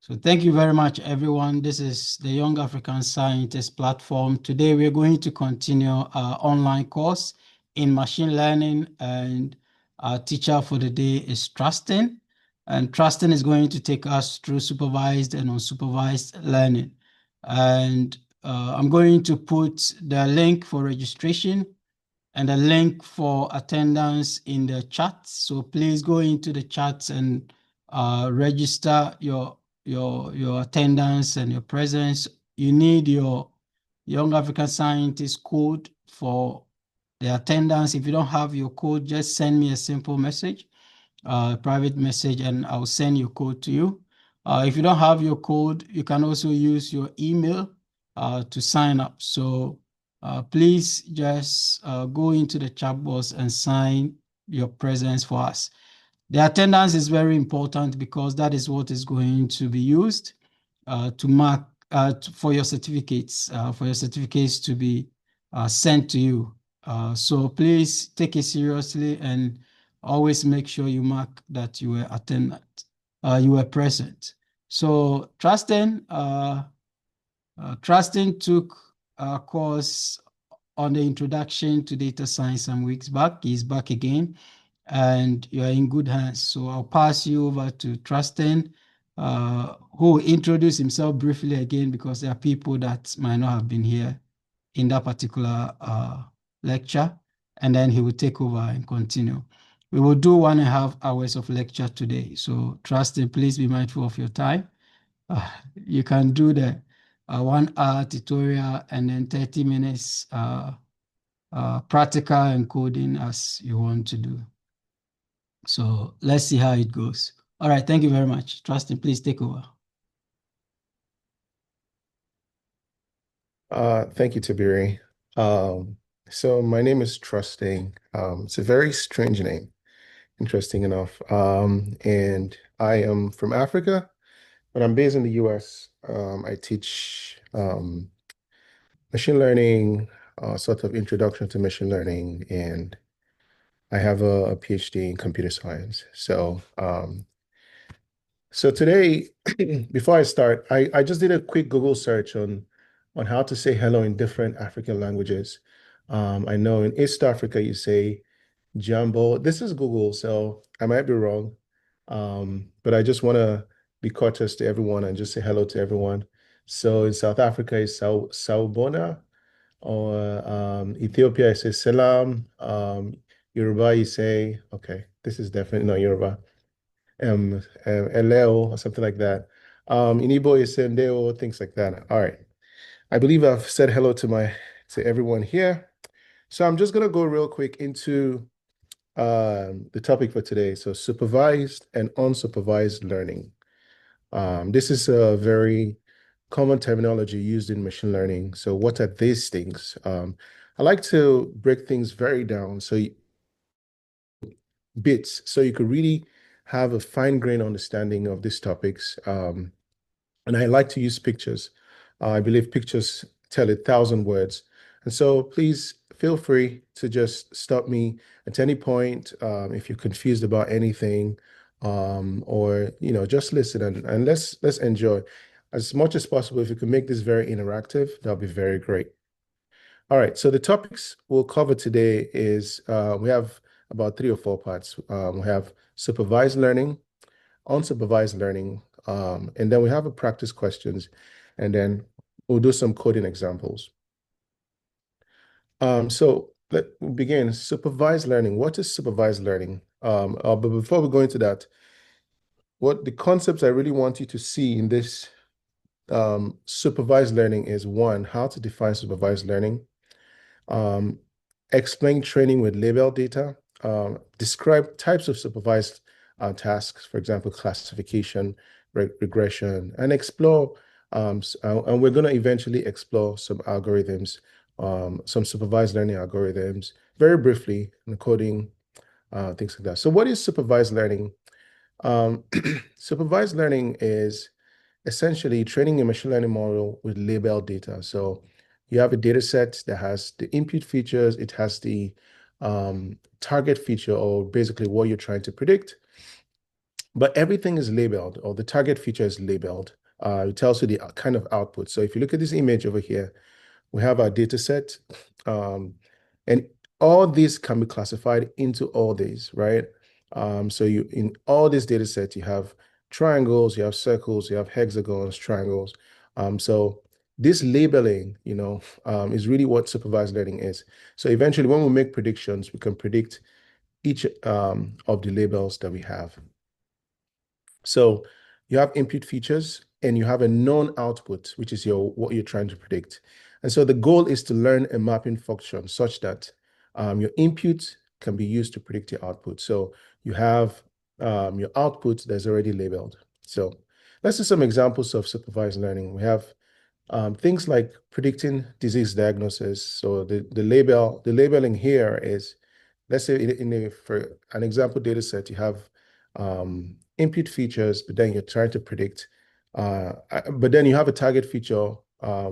So thank you very much, everyone. This is the Young African Scientist platform. Today, we're going to continue our online course in machine learning, and our teacher for the day is Trustin. And Trustin is going to take us through supervised and unsupervised learning. And I'm going to put the link for registration and a link for attendance in the chat. So please go into the chat and register your attendance and your presence. You need your Young African Scientist code for the attendance. If you don't have your code, just send me a simple message, private message, and I'll send your code to you. If you don't have your code, you can also use your email to sign up. So please just go into the chat box and sign your presence for us. The attendance is very important because that is what is going to be used to mark for your certificates, to be sent to you. So please take it seriously and always make sure you mark that you were attendant, you were present. So Trustin took a course on the introduction to data science some weeks back. He's back again, and you're in good hands. So I'll pass you over to Trustin, who will introduce himself briefly again, because there are people that might not have been here in that particular lecture, and then he will take over and continue. We will do 1.5 hours of lecture today. So Trustin, please be mindful of your time. You can do the 1 hour tutorial and then 30 minutes practical and coding as you want to do. So let's see how it goes. All right, thank you very much. Trustin, please take over. Thank you, Tiberi. So my name is Trusting. It's a very strange name, interesting enough. And I am from Africa, but I'm based in the US. I teach machine learning, sort of introduction to machine learning, and I have a PhD in computer science. So today, before I start, I just did a quick Google search on how to say hello in different African languages. I know in East Africa you say Jambo. This is Google, so I might be wrong. But I just want to be courteous to everyone and just say hello to everyone. So in South Africa, it's Sawubona, or Ethiopia, I say Salam. Yoruba, you say, okay, this is definitely not Yoruba. Eleo, or something like that. In Igbo, you say Ndeo, things like that. All right. I believe I've said hello to everyone here. So I'm just gonna go real quick into the topic for today. So supervised and unsupervised learning. This is a very common terminology used in machine learning. So what are these things? I like to break things very down bits so you could really have a fine-grained understanding of these topics. And I like to use pictures. I believe pictures tell 1,000 words. And so please feel free to just stop me at any point if you're confused about anything, or just listen and let's enjoy. As much as possible, if you can make this very interactive, that'll be very great. All right, so the topics we'll cover today is we have about 3 or 4 parts. We have supervised learning, unsupervised learning, and then we have a practice questions, and then we'll do some coding examples. So let's begin. Supervised learning. What is supervised learning? But before we go into that, what the concepts I really want you to see in this supervised learning is, one, how to define supervised learning, explain training with label data, describe types of supervised tasks, for example, classification, regression, and explore, and we're going to eventually explore some algorithms, some supervised learning algorithms, very briefly, and coding, things like that. So what is supervised learning? Supervised learning is essentially training a machine learning model with labeled data. So you have a data set that has the input features, it has the target feature, or basically what you're trying to predict. but everything is labeled, or the target feature is labeled. It tells you the kind of output. So if you look at this image over here, we have our data set, and all these can be classified into all these, right? So in all these data sets, you have triangles, you have circles, you have hexagons, triangles. So this labeling, is really what supervised learning is. So eventually, when we make predictions, we can predict each of the labels that we have. So you have input features and you have a known output, which is what you're trying to predict. And so the goal is to learn a mapping function such that your input can be used to predict your output. So you have your output that's already labeled. So let's see some examples of supervised learning. We have things like predicting disease diagnosis. So the labeling here is, let's say for an example data set, you have input features, but then you're trying to predict, but then you have a target feature,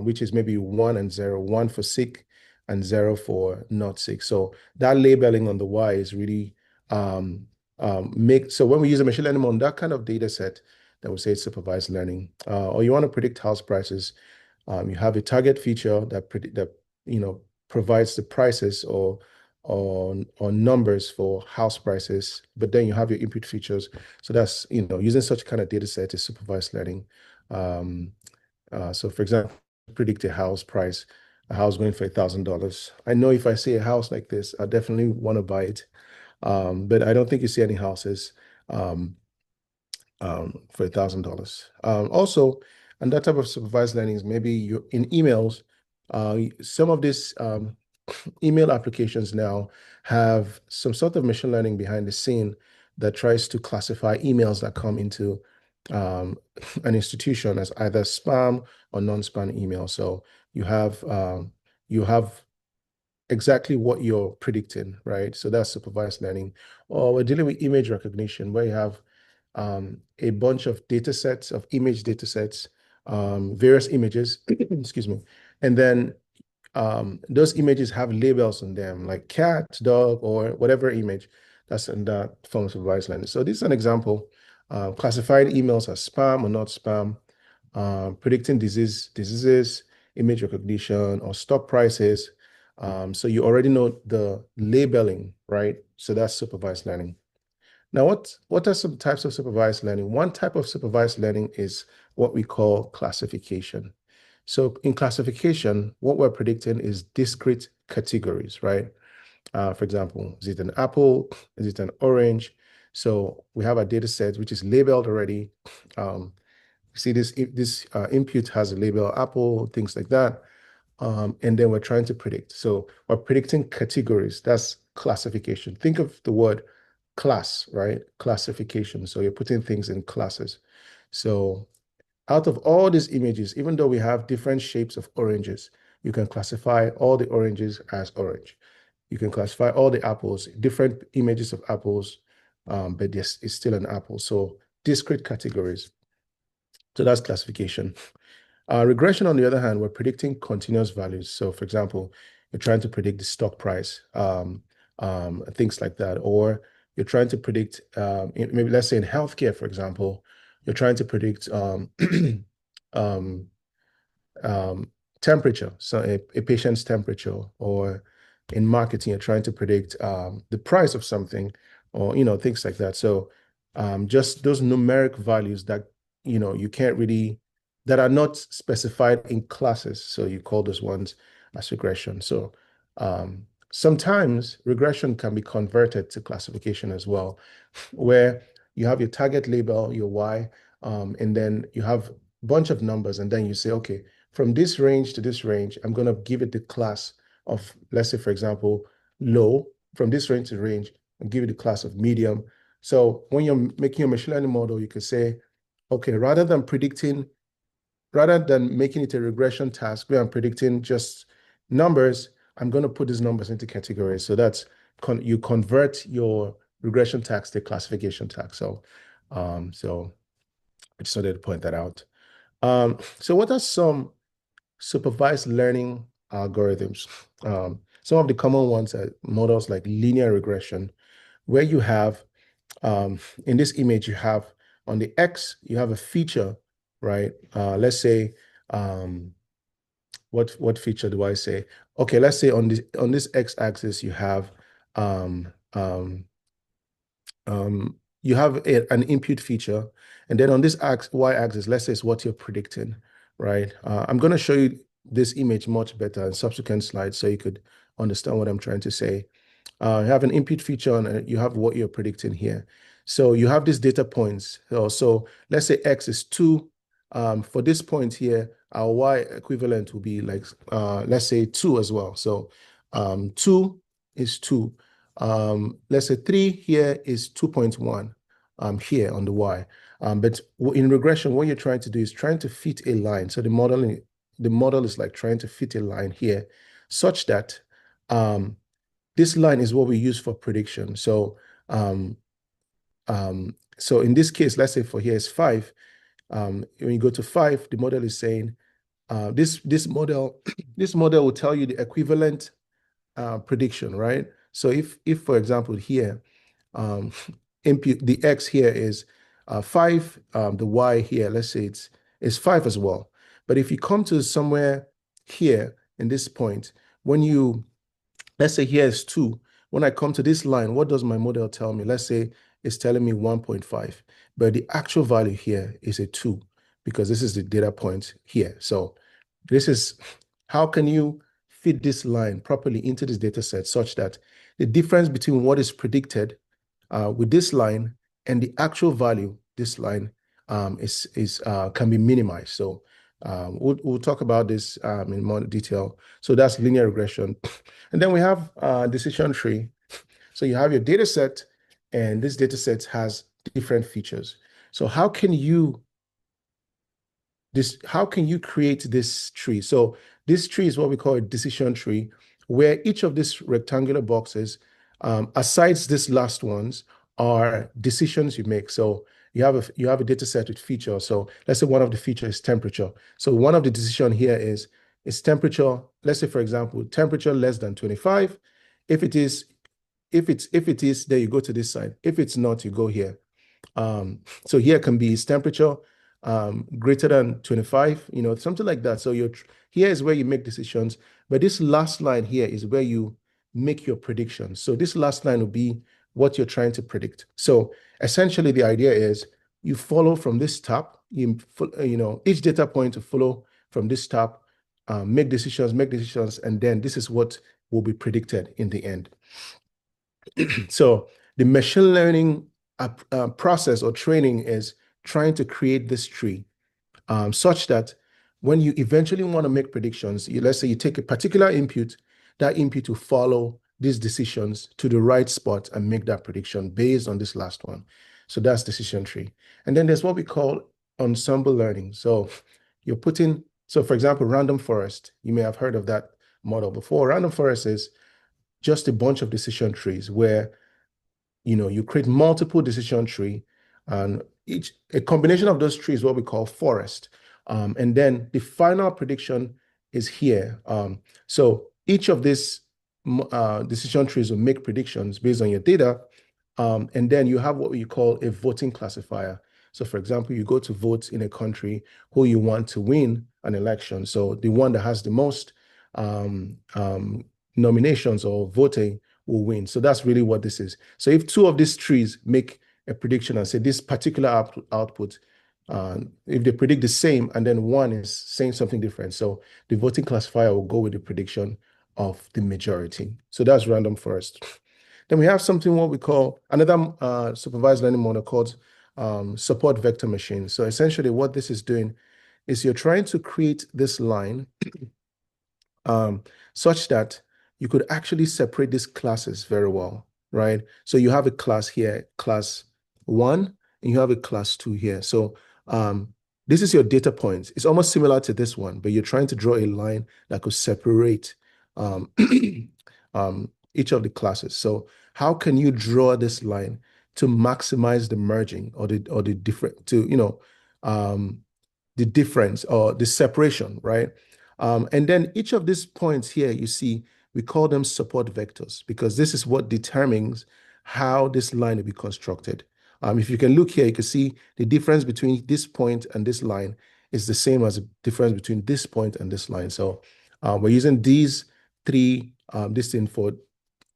which is maybe 1 and 0, 1 for sick and 0 for not sick. So that labeling on the Y is really so when we use a machine learning model on that kind of data set, that would say it's supervised learning. Or you want to predict house prices, you have a target feature that provides the prices or numbers for house prices, but then you have your input features. So that's using such kind of data set is supervised learning. So for example, predict a house price, a house going for $1,000. I know if I see a house like this, I definitely want to buy it. But I don't think you see any houses for $1,000. Also, and that type of supervised learning is maybe you in emails. Some of these email applications now have some sort of machine learning behind the scene that tries to classify emails that come into an institution as either spam or non-spam email. So you have exactly what you're predicting, right? So that's supervised learning. Or we're dealing with image recognition, where you have a bunch of data sets, of image data sets, various images, excuse me. And then those images have labels on them, like cat, dog, or whatever image that's in that form of supervised learning. So this is an example. Classifying emails as spam or not spam, predicting diseases, image recognition, or stock prices. So you already know the labeling, right? So that's supervised learning. Now, what are some types of supervised learning? One type of supervised learning is what we call classification. So in classification, what we're predicting is discrete categories, right? For example, is it an apple? Is it an orange? So we have a data set which is labeled already. See this input has a label apple, things like that. And then we're trying to predict. So we're predicting categories. That's classification. Think of the word class, right? Classification. So you're putting things in classes. So out of all these images, even though we have different shapes of oranges, you can classify all the oranges as orange. You can classify all the apples, different images of apples, but yes, it's still an apple. So discrete categories. So that's classification. Regression, on the other hand, we're predicting continuous values. So for example, you're trying to predict the stock price, things like that. Or you're trying to predict, maybe let's say in healthcare, for example, you're trying to predict um, temperature, so a patient's temperature, or in marketing, you're trying to predict the price of something, or things like that. So just those numeric values that you can't really, that are not specified in classes. So you call those ones as regression. So sometimes regression can be converted to classification as well, where you have your target label, your Y, and then you have a bunch of numbers, and then you say, okay, from this range to this range, I'm going to give it the class of, let's say, for example, low. From this range to range, and give it the class of medium. So when you're making a machine learning model, you could say, okay, rather than making it a regression task where I'm predicting just numbers, I'm going to put these numbers into categories. So that's you convert your regression task to classification task. So I just wanted to point that out. So what are some supervised learning algorithms? Some of the common ones are models like linear regression, where you have in this image, you have on the X, you have a feature, right? Let's say, what feature do I say? Okay, let's say on this X-axis, you have um, um, an input feature, and then on this Y-axis, let's say it's what you're predicting, right? I'm going to show you this image much better in subsequent slides so you could understand what I'm trying to say. You have an input feature and you have what you're predicting here. So you have these data points. So let's say X is 2. For this point here, our Y equivalent will be like, let's say 2 as well. So 2 is 2. Let's say 3 here is 2.1 here on the Y. But in regression, what you're trying to do is trying to fit a line. So the model is like trying to fit a line here such that this line is what we use for prediction. So so in this case, let's say for here is 5. When you go to 5, the model is saying this model this model will tell you the equivalent prediction, right? So if for example here input the X here is 5, the Y here, let's say it's 5 as well. But if you come to somewhere here in this point, when you let's say here is 2. When I come to this line, what does my model tell me? Let's say it's telling me 1.5, but the actual value here is a 2 because this is the data point here. So this is how can you fit this line properly into this data set such that the difference between what is predicted with this line and the actual value, this line can be minimized. So we'll talk about this in more detail. So that's linear regression. And then we have decision tree. So you have your data set, and this data set has different features. So how can you create this tree? So this tree is what we call a decision tree, where each of these rectangular boxes, aside these last ones, are decisions you make. So you have a data set with features. So let's say one of the features is temperature. So one of the decision here is temperature. Let's say, for example, temperature less than 25. If it is, then you go to this side. If it's not, you go here. So here can be temperature greater than 25, something like that. So here is where you make decisions, but this last line here is where you make your predictions. So this last line will be what you're trying to predict. So essentially the idea is you follow from this top, each data point to follow from this top, make decisions, and then this is what will be predicted in the end. So the machine learning process or training is trying to create this tree such that when you eventually want to make predictions, let's say you take a particular input, that input will follow these decisions to the right spot and make that prediction based on this last one. So that's decision tree. And then there's what we call ensemble learning. So for example, random forest, you may have heard of that model before. Random forest is just a bunch of decision trees where you create multiple decision tree, and a combination of those trees is what we call forest. And then the final prediction is here. So each of these decision trees will make predictions based on your data. And then you have what we call a voting classifier. So for example, you go to vote in a country who you want to win an election. So the one that has the most nominations or voting will win. So that's really what this is. So if two of these trees make a prediction and say this particular output, if they predict the same and then one is saying something different, so the voting classifier will go with the prediction of the majority. So that's random forest. Then we have something what we call another supervised learning model called support vector machine. So essentially what this is doing is you're trying to create this line such that you could actually separate these classes very well, right? So you have a class here, class 1, and you have a class 2 here. So this is your data points. It's almost similar to this one, but you're trying to draw a line that could separate each of the classes. So how can you draw this line to maximize the merging or the different the difference or the separation, right? And then each of these points here, you see, we call them support vectors because this is what determines how this line will be constructed. If you can look here, you can see the difference between this point and this line is the same as the difference between this point and this line. So we're using these three, this thing for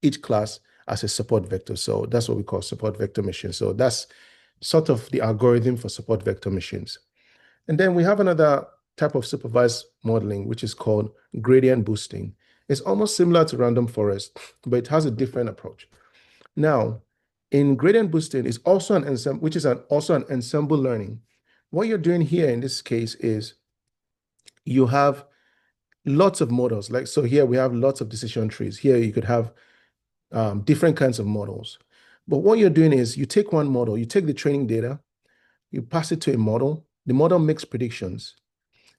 each class as a support vector. So that's what we call support vector machine. So that's sort of the algorithm for support vector machines. And then we have another type of supervised modeling, which is called gradient boosting. It's almost similar to random forest, but it has a different approach. Now, in gradient boosting is also an ensemble, which is also an ensemble learning. What you're doing here in this case is you have lots of models. Like, so here we have lots of decision trees. Here you could have different kinds of models. But what you're doing is you take one model, you take the training data, you pass it to a model, the model makes predictions.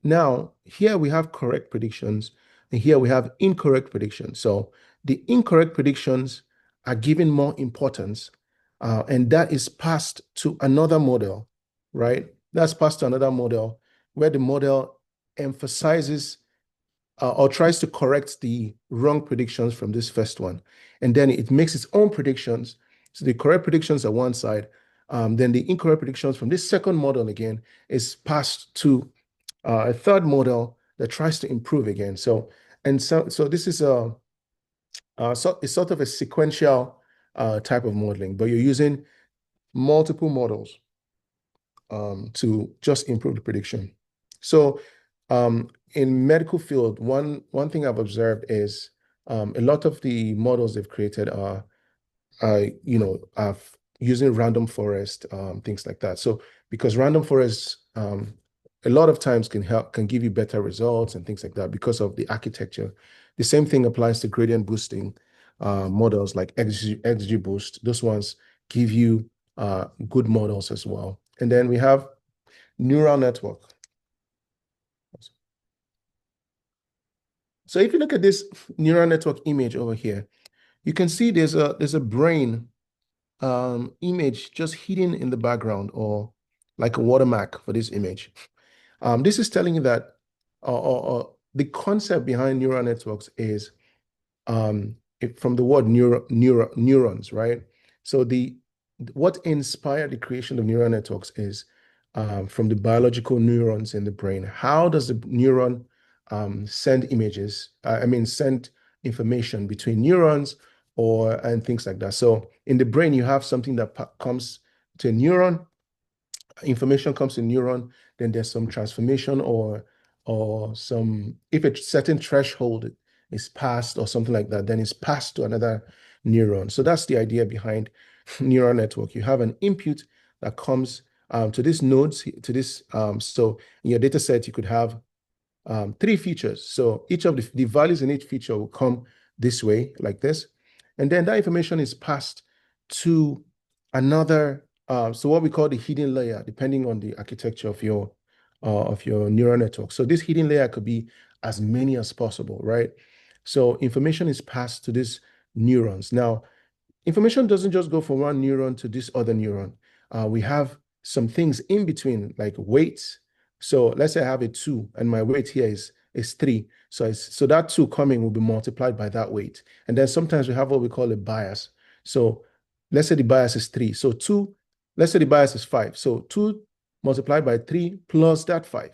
Now, here we have correct predictions, and here we have incorrect predictions. So the incorrect predictions are given more importance, and that is passed to another model, right? That's passed to another model where the model emphasizes or tries to correct the wrong predictions from this first one. And then it makes its own predictions. So the correct predictions are one side. Then the incorrect predictions from this second model again is passed to a third model that tries to improve again. So this is it's sort of a sequential type of modeling, but you're using multiple models to just improve the prediction. So in medical field, one thing I've observed is a lot of the models they've created are using random forest, things like that. So because random forests a lot of times can give you better results and things like that because of the architecture. The same thing applies to gradient boosting models like XGBoost. Those ones give you good models as well. And then we have neural network. So if you look at this neural network image over here, you can see there's a brain image just hidden in the background, or like a watermark for this image. This is telling you that the concept behind neural networks is from the word neurons, right? So what inspired the creation of neural networks is from the biological neurons in the brain. How does the neuron send images? Send information between neurons and things like that. So in the brain, you have something that comes to a neuron, information comes to a neuron, then there's some transformation or some, if a certain threshold is passed or something like that, then it's passed to another neuron. So that's the idea behind neural network. You have an input that comes to these nodes, to this. So in your data set, you could have three features. So each of the values in each feature will come this way, like this. And then that information is passed to another, so what we call the hidden layer, depending on the architecture of your neural network. So this hidden layer could be as many as possible, right? So information is passed to these neurons. Now, information doesn't just go from one neuron to this other neuron. We have some things in between, like weights. So let's say I have a 2 and my weight here is 3. So that 2 coming will be multiplied by that weight. And then sometimes we have what we call a bias. So let's say the bias is 3. So 2, let's say the bias is 5. So 2 multiplied by 3 plus that 5.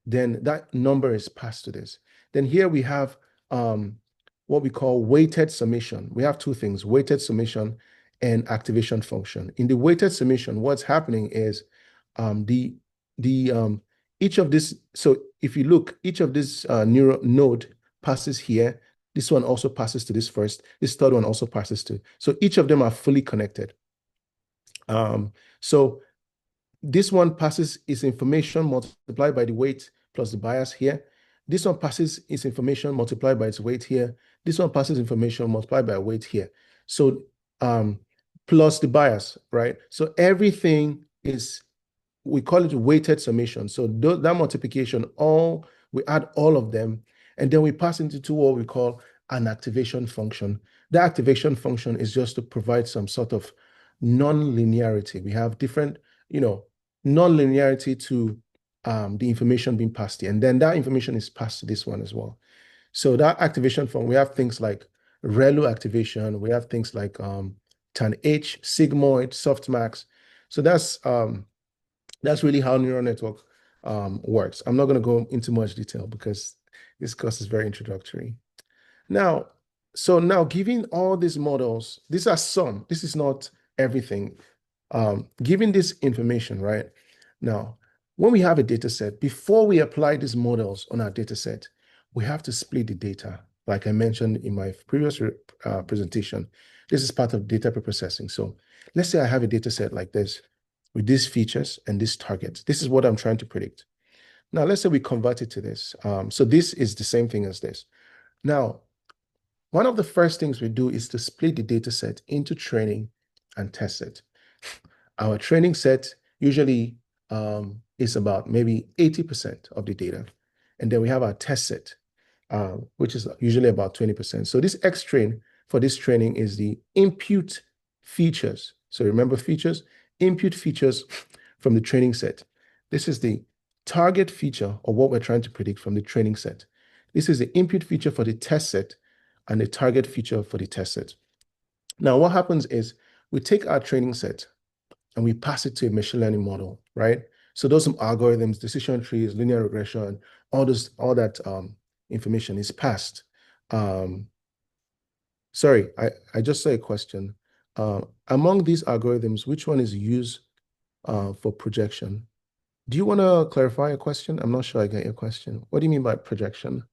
Then that number is passed to this. Then here we have what we call weighted summation. We have two things, weighted summation and activation function. In the weighted summation, what's happening is each of this, so if you look, each of this neural node passes here. This one also passes to this first. This third one also passes to. So each of them are fully connected. So this one passes its information multiplied by the weight plus the bias here. This one passes its information multiplied by its weight here. This one passes information multiplied by weight here. So plus the bias, right? So everything is, we call it weighted summation. So that multiplication, we add all of them, and then we pass into what we call an activation function. The activation function is just to provide some sort of non-linearity. We have different, non-linearity to the information being passed here. And then that information is passed to this one as well. So that activation function, we have things like ReLU activation, we have things like TAN-H, sigmoid, softmax. So that's really how neural network works. I'm not going to go into much detail because this course is very introductory. Now, giving all these models, these are some, this is not everything. Given this information, right? Now, when we have a data set, before we apply these models on our data set, we have to split the data. Like I mentioned in my previous presentation, this is part of data preprocessing. So let's say I have a data set like this with these features and these targets. This is what I'm trying to predict. Now, let's say we convert it to this. So this is the same thing as this. Now, one of the first things we do is to split the data set into training and test set. Our training set usually is about maybe 80% of the data. And then we have our test set, which is usually about 20%. So this X-train for this training is the input features. So remember features, input features from the training set. This is the target feature of what we're trying to predict from the training set. This is the input feature for the test set and the target feature for the test set. Now, what happens is we take our training set and we pass it to a machine learning model, right? So those algorithms, decision trees, linear regression, all that information is passed. Sorry, I just saw a question. Among these algorithms, which one is used for projection? Do you want to clarify a question? I'm not sure I get your question. What do you mean by projection?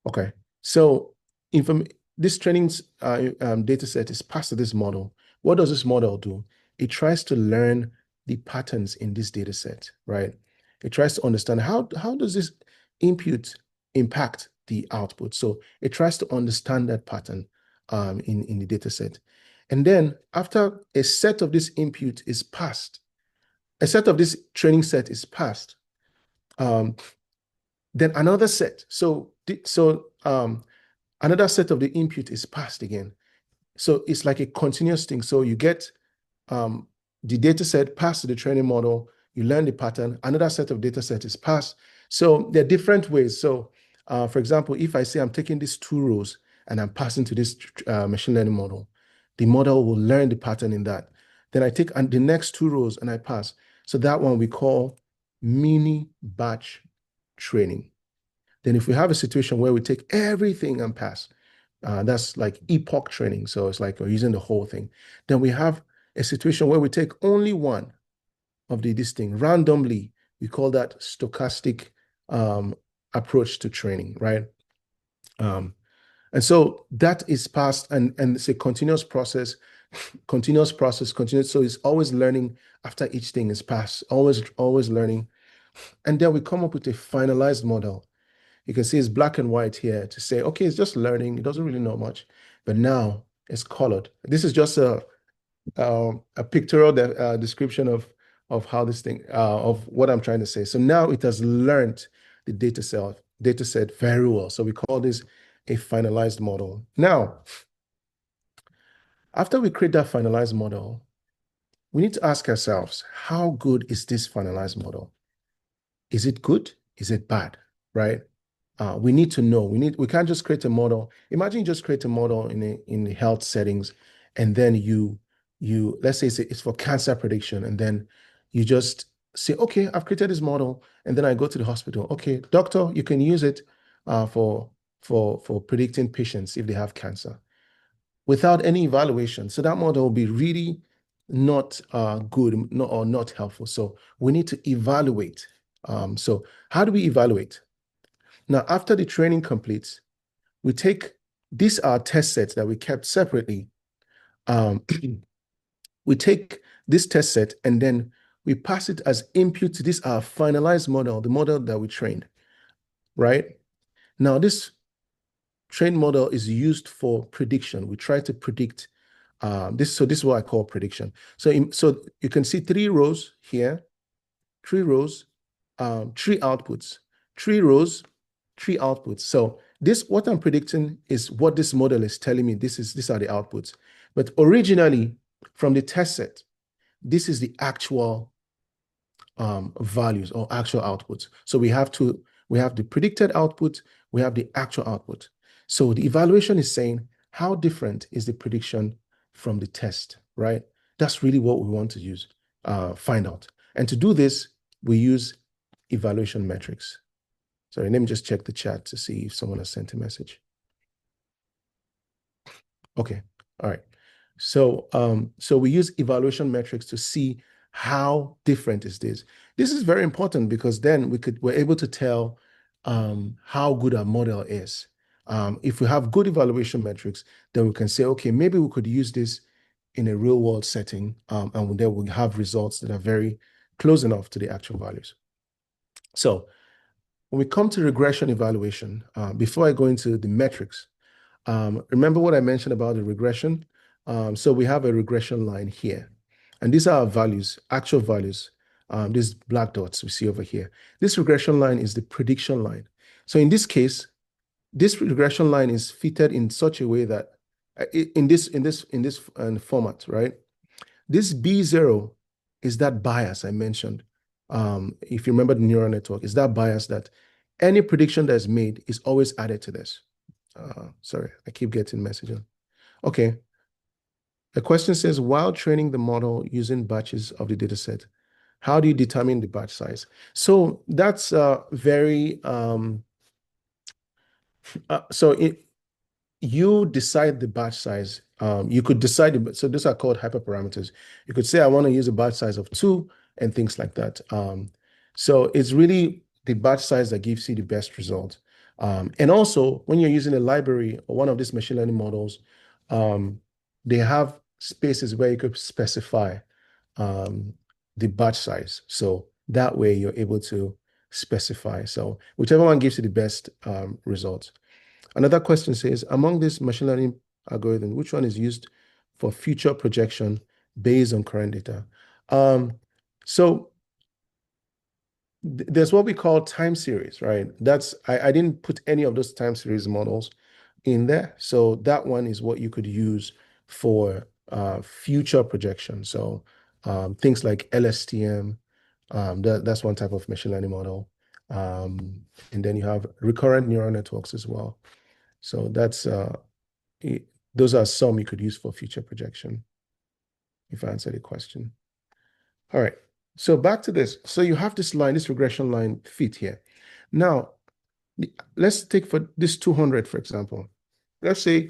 Okay, so this training data set is passed to this model. What does this model do? It tries to learn the patterns in this data set, right? It tries to understand how does this input impact the output. So it tries to understand that pattern in the data set. And then after a set of this input is passed, a set of this training set is passed, then another set. Another set of the input is passed again. So it's like a continuous thing. So you get the data set passed to the training model, you learn the pattern, another set of data set is passed. So there are different ways. So for example, if I say I'm taking these 2 rows and I'm passing to this machine learning model, the model will learn the pattern in that. Then I take the next 2 rows and I pass. So that one we call mini batch training. Then if we have a situation where we take everything and pass, that's like epoch training. So it's like we're using the whole thing. Then we have a situation where we take only one of this thing randomly. We call that stochastic approach to training, right? And so that is passed, and it's a continuous process. So it's always learning after each thing is passed, always learning. And then we come up with a finalized model. You can see it's black and white here to say, okay, it's just learning. It doesn't really know much, but now it's colored. This is just a pictorial description of how this thing, of what I'm trying to say. So now it has learned the data set very well. So we call this a finalized model. Now, after we create that finalized model, we need to ask ourselves, how good is this finalized model? Is it good? Is it bad? Right? We need to know. We can't just create a model. Imagine you just create a model in the health settings, and then you let's say it's for cancer prediction, and then you just say, okay, I've created this model, and then I go to the hospital. Okay, doctor, you can use it for predicting patients if they have cancer, without any evaluation. So that model will be really not good, or not helpful. So we need to evaluate. So how do we evaluate? Now, after the training completes, we take these are test sets that we kept separately. We take this test set and then we pass it as input to this our finalized model, the model that we trained, right? Now, this trained model is used for prediction. We try to predict this. So this is what I call prediction. So you can see 3 rows here, 3 rows, 3 outputs, 3 rows, 3 outputs. So what I'm predicting is what this model is telling me. These are the outputs. But originally, from the test set, this is the actual values or actual outputs. So we have the predicted output, we have the actual output. So the evaluation is saying, how different is the prediction from the test, right? That's really what we want to use, find out. And to do this, we use evaluation metrics. Sorry, let me just check the chat to see if someone has sent a message. Okay, all right. So, so we use evaluation metrics to see how different is this. This is very important because then we're able to tell how good our model is. If we have good evaluation metrics, then we can say, okay, maybe we could use this in a real world setting, and then we'll have results that are very close enough to the actual values. So when we come to regression evaluation, before I go into the metrics, remember what I mentioned about the regression? So we have a regression line here. And these are our values, actual values. These black dots we see over here. This regression line is the prediction line. So in this case, this regression line is fitted in such a way that in this format, right? This B0 is that bias I mentioned. If you remember the neural network, is that bias that any prediction that's made is always added to this. Sorry, I keep getting messages. Okay. The question says, while training the model using batches of the dataset, how do you determine the batch size? So that's very, you decide the batch size. You could decide, so these are called hyperparameters. You could say, I want to use a batch size of 2 and things like that. So it's really the batch size that gives you the best result. And also, when you're using a library or one of these machine learning models, they have spaces where you could specify the batch size. So that way you're able to specify. So whichever one gives you the best results. Another question says, among this machine learning algorithm, which one is used for future projection based on current data? So there's what we call time series, right? I didn't put any of those time series models in there. So that one is what you could use for future projection. So things like LSTM, that's one type of machine learning model. And then you have recurrent neural networks as well. So those are some you could use for future projection, if I answered the question. All right, so back to this. So you have this line, this regression line fit here. Now, let's take for this 200, for example. Let's say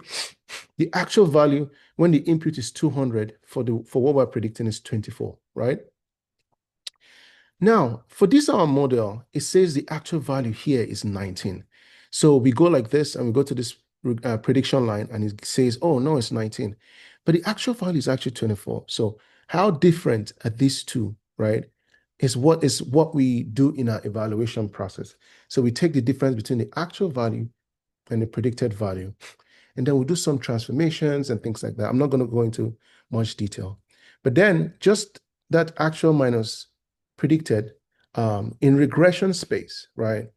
the actual value when the input is 200 for what we're predicting is 24, right? Now, for this our model, it says the actual value here is 19. So we go like this and we go to this prediction line and it says, oh, no, it's 19. But the actual value is actually 24. So how different are these two, right? Is what we do in our evaluation process. So we take the difference between the actual value and the predicted value. And then we'll do some transformations and things like that. I'm not going to go into much detail. But then just that actual minus predicted in regression space, right?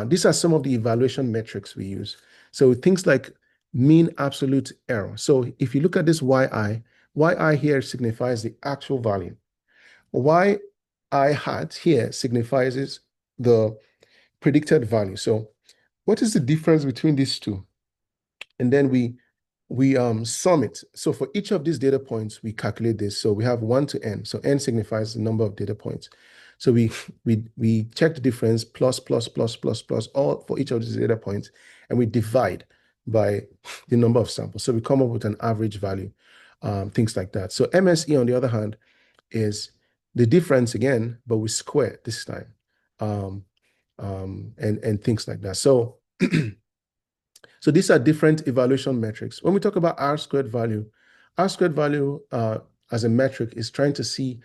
These are some of the evaluation metrics we use. So things like mean absolute error. So if you look at this yi here signifies the actual value. Y I hat here signifies the predicted value. So what is the difference between these two? And then we sum it. So for each of these data points, we calculate this. So we have 1 to n. So n signifies the number of data points. So we check the difference plus all for each of these data points, and we divide by the number of samples. So we come up with an average value, things like that. So MSE, on the other hand, is the difference again, but we square this time, and things like that. So so these are different evaluation metrics. When we talk about R-squared value as a metric is trying to see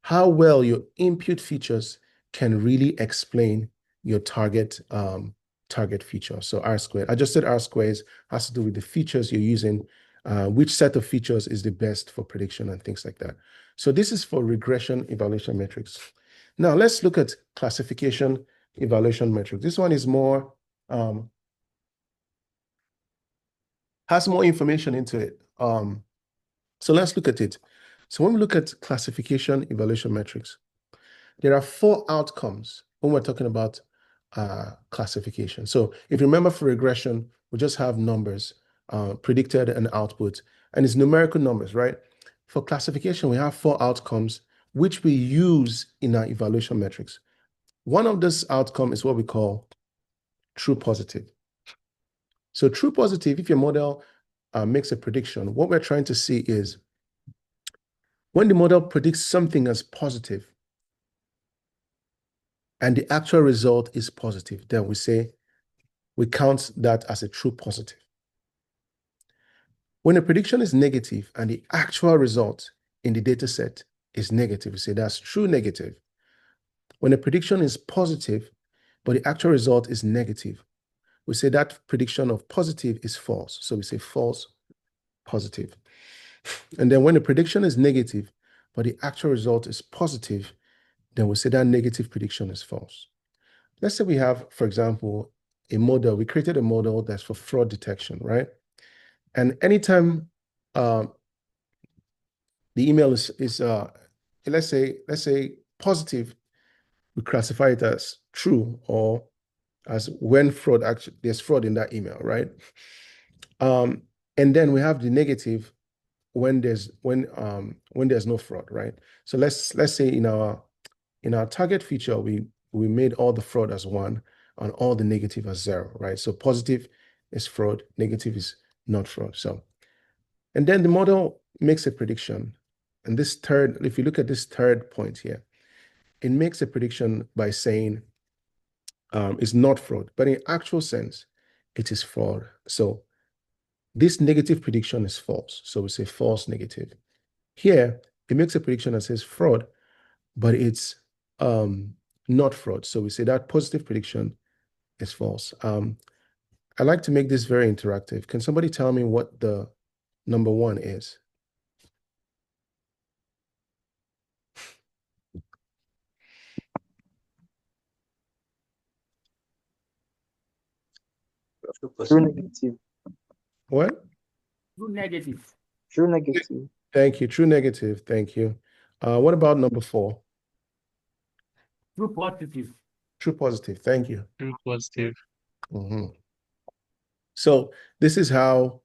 how well your input features can really explain your target feature. So R-squared, I just said R-squared has to do with the features you're using, which set of features is the best for prediction and things like that. So this is for regression evaluation metrics. Now let's look at classification evaluation metrics. This one is more, has more information into it. So let's look at it. So when we look at classification evaluation metrics, there are 4 outcomes when we're talking about classification. So if you remember for regression, we just have numbers. predicted and output, and it's numerical numbers, right? For classification, we have 4 outcomes, which we use in our evaluation metrics. One of this outcome is what we call true positive. So true positive, if your model makes a prediction, what we're trying to see is when the model predicts something as positive and the actual result is positive, then we say we count that as a true positive. When a prediction is negative and the actual result in the data set is negative, we say that's true negative. When a prediction is positive, but the actual result is negative, we say that prediction of positive is false. So we say false positive. And then when the prediction is negative, but the actual result is positive, then we say that negative prediction is false. Let's say we have, for example, a model. We created a model that's for fraud detection, right? And anytime the email is let's say positive, we classify it as true or as when fraud actually there's fraud in that email, right? And then we have the negative when there's no fraud, right? So let's say in our target feature we made all the fraud as 1 and all the negative as 0, right? So positive is fraud, negative is not fraud. So, and then the model makes a prediction. And this third, if you look at this third point here, it makes a prediction by saying it's not fraud, but in actual sense, it is fraud. So this negative prediction is false. So we say false negative. Here, it makes a prediction that says fraud, but it's not fraud. So we say that positive prediction is false. I like to make this very interactive. Can somebody tell me what the number 1 is? True negative. What? True negative. True negative. Thank you. True negative. Thank you. What about number 4? True positive. True positive. Thank you. True positive. So these are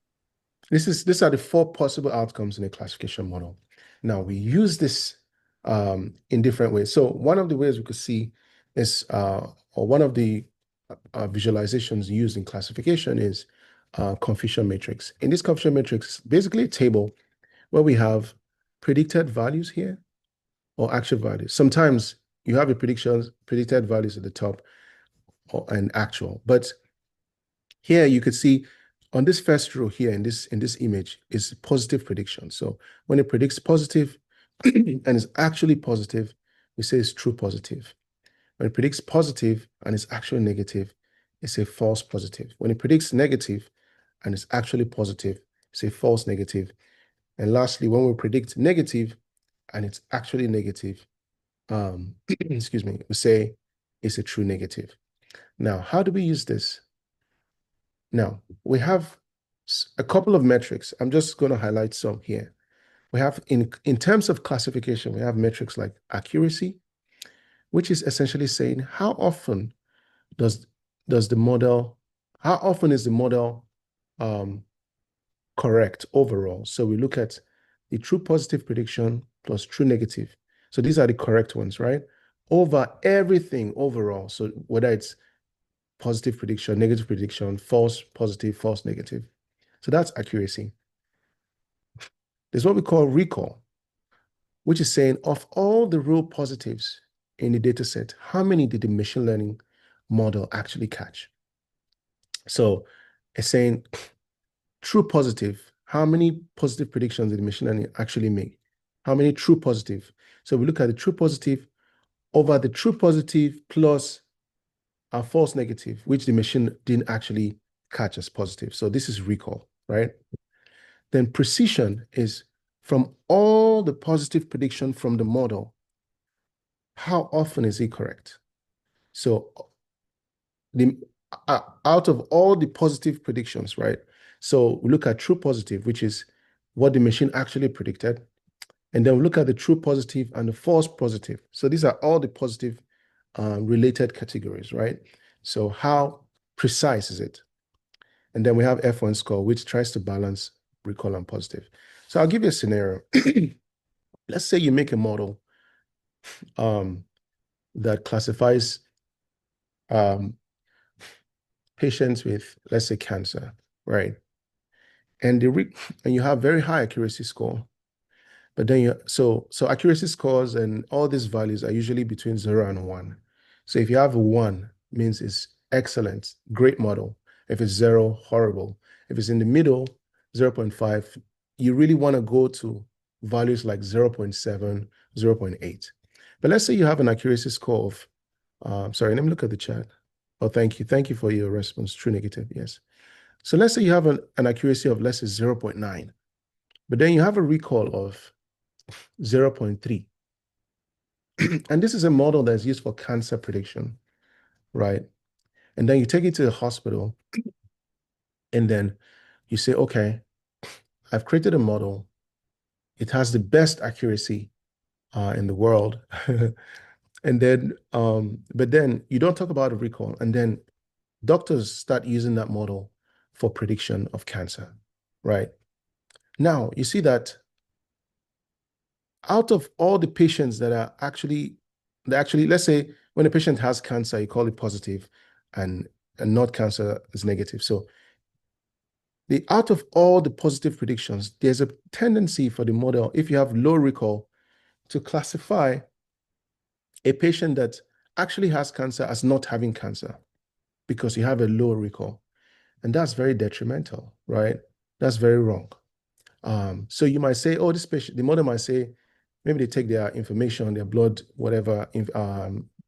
the 4 possible outcomes in a classification model. Now we use this in different ways. So one of the ways we could see is, or one of the visualizations used in classification is confusion matrix. In this confusion matrix, basically a table where we have predicted values here or actual values. Sometimes you have a predicted values at the top and actual, but here you could see on this first row here in this image is positive prediction. So when it predicts positive and is actually positive, we say it's true positive. When it predicts positive and is actually negative, it's a false positive. When it predicts negative and is actually positive, it's a false negative. And lastly, when we predict negative and it's actually negative, excuse me, we say it's a true negative. Now, how do we use this? Now, we have a couple of metrics. I'm just going to highlight some here. We have, in terms of classification, we have metrics like accuracy, which is essentially saying how often is the model correct overall. So we look at the true positive prediction plus true negative. So these are the correct ones, right? Over everything overall. So whether it's positive prediction, negative prediction, false positive, false negative. So that's accuracy. There's what we call recall, which is saying of all the real positives in the data set, how many did the machine learning model actually catch? So it's saying true positive, how many positive predictions did the machine learning actually make? How many true positive? So we look at the true positive over the true positive plus a false negative, which the machine didn't actually catch as positive. So this is recall, right? Then precision is from all the positive prediction from the model, how often is it correct? So out of all the positive predictions, right? So we look at true positive, which is what the machine actually predicted. And then we look at the true positive and the false positive. So these are all the positive related categories, right? So how precise is it? And then we have F1 score, which tries to balance recall and positive. So I'll give you a scenario. Let's say you make a model that classifies patients with, let's say, cancer, right? And you have very high accuracy score. But then so accuracy scores and all these values are usually between 0 and 1. So if you have a 1, means it's excellent, great model. If it's 0, horrible. If it's in the middle, 0.5, you really want to go to values like 0.7, 0.8. But let's say you have an accuracy score of, sorry, let me look at the chat. Oh, thank you. Thank you for your response. True negative, yes. So let's say you have an accuracy of, let's say, 0.9. But then you have a recall of 0.3. And this is a model that's used for cancer prediction, right? And then you take it to the hospital, and then you say, okay, I've created a model. It has the best accuracy in the world. And then, but then you don't talk about a recall. And then doctors start using that model for prediction of cancer, right? Now, you see that out of all the patients that are actually, let's say when a patient has cancer, you call it positive, and not cancer is negative. So out of all the positive predictions, there's a tendency for the model, if you have low recall, to classify a patient that actually has cancer as not having cancer because you have a low recall. And that's very detrimental, right? That's very wrong. So you might say, oh, this patient, the model might say, maybe they take their information, their blood, whatever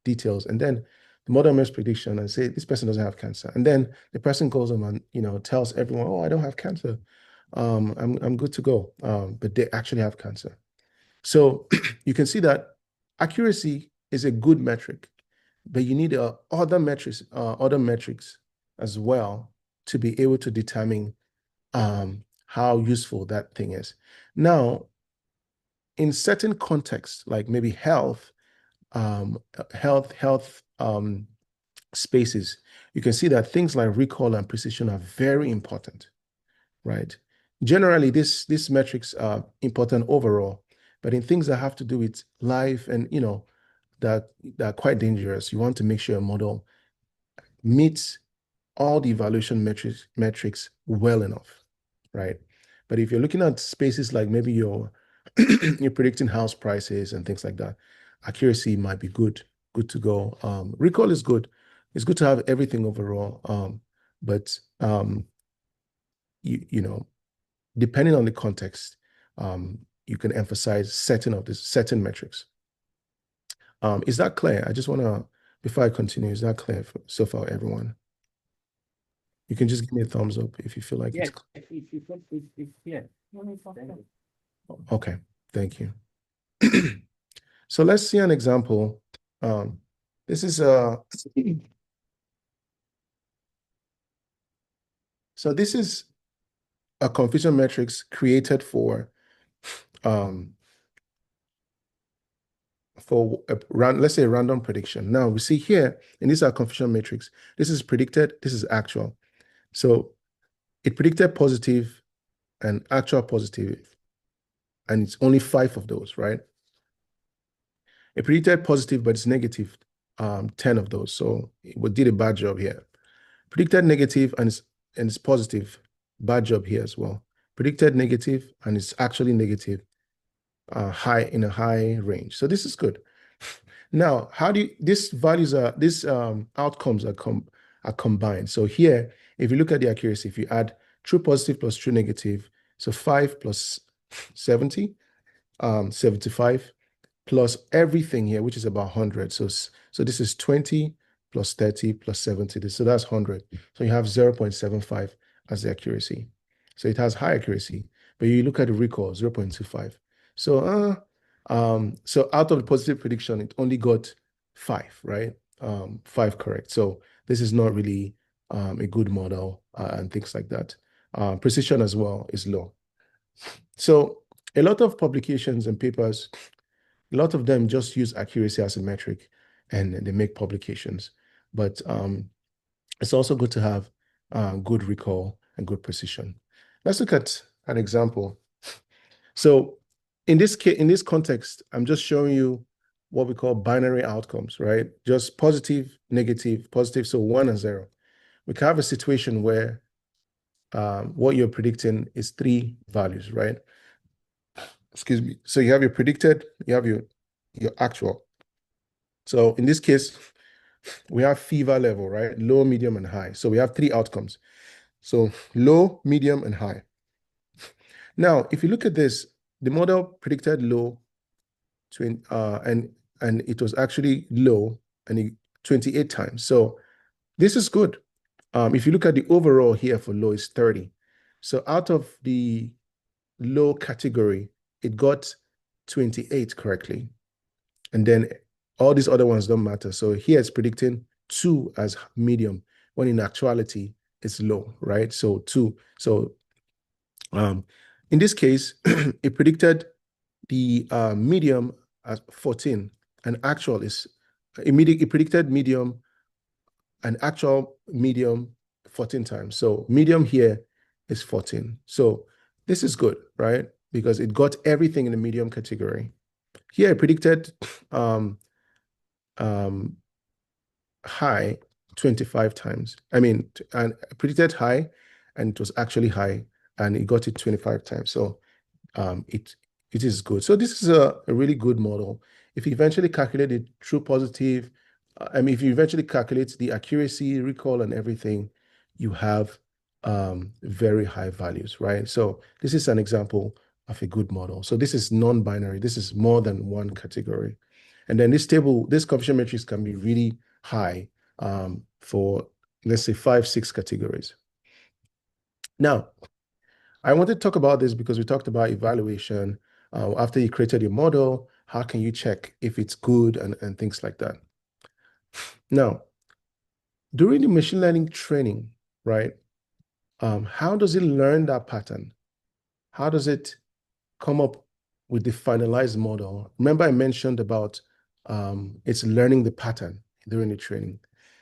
details, and then the model makes prediction and say this person doesn't have cancer. And then the person goes home and tells everyone, oh, I don't have cancer. I'm good to go. But they actually have cancer. So you can see that accuracy is a good metric, but you need other metrics as well to be able to determine how useful that thing is. Now, in certain contexts, like maybe health spaces, you can see that things like recall and precision are very important, right? Generally, these metrics are important overall, but in things that have to do with life and that are quite dangerous, you want to make sure a model meets all the evaluation metrics well enough, right? But if you're looking at spaces like maybe you're predicting house prices and things like that, accuracy might be good to go. Recall is good. It's good to have everything overall. But depending on the context, you can emphasize certain metrics. Is that clear? I just want to, before I continue, is that clear so far, everyone? You can just give me a thumbs up if you feel like it's clear. Okay, thank you. So let's see an example. This is so this is a confusion matrix created for let's say a random prediction. Now we see here, and these are confusion matrix. This is predicted, this is actual. So it predicted positive and actual positive, and it's only 5 of those, right? It predicted positive, but it's negative, 10 of those. So we did a bad job here. Predicted negative and it's positive, bad job here as well. Predicted negative and it's actually negative, in a high range. So this is good. Now, how do these outcomes are combined? So here, if you look at the accuracy, if you add true positive plus true negative, so 5 plus 70, 75 plus everything here, which is about 100. So this is 20 plus 30 plus 70. So that's 100. So you have 0.75 as the accuracy. So it has high accuracy, but you look at the recall, 0.25. So out of the positive prediction, it only got 5, right? 5 correct. So this is not really a good model and things like that. Precision as well is low. So a lot of publications and papers, a lot of them just use accuracy as a metric and they make publications. But it's also good to have good recall, and good precision. Let's look at an example. So in this case, in this context, I'm just showing you what we call binary outcomes, right? Just positive, negative, positive, so 1 and 0. We can have a situation where what you're predicting is 3 values, right? Excuse me. So you have your predicted, you have your actual. So in this case, we have fever level, right? Low, medium, and high. So we have 3 outcomes. So low, medium, and high. Now, if you look at this, the model predicted low, and it was actually low, and 28 times. So this is good. If you look at the overall here for low is 30. So out of the low category, it got 28 correctly. And then all these other ones don't matter. So here it's predicting 2 as medium, when in actuality it's low, right? So 2. So in this case, it predicted the medium as 14, and actual is it predicted medium and actual medium 14 times. So medium here is 14. So this is good, right? Because it got everything in the medium category. Here I predicted high 25 times. And I predicted high, and it was actually high, and it got it 25 times. So it is good. So this is a really good model. If you eventually calculate it true positive, if you eventually calculate the accuracy, recall, and everything, you have very high values, right? So this is an example of a good model. So this is non-binary. This is more than one category. And then this table, this coefficient matrix can be really high for, let's say, 5, 6 categories. Now, I want to talk about this because we talked about evaluation. After you created your model, how can you check if it's good and things like that? Now, during the machine learning training, right, how does it learn that pattern? How does it come up with the finalized model? Remember I mentioned about it's learning the pattern during the training.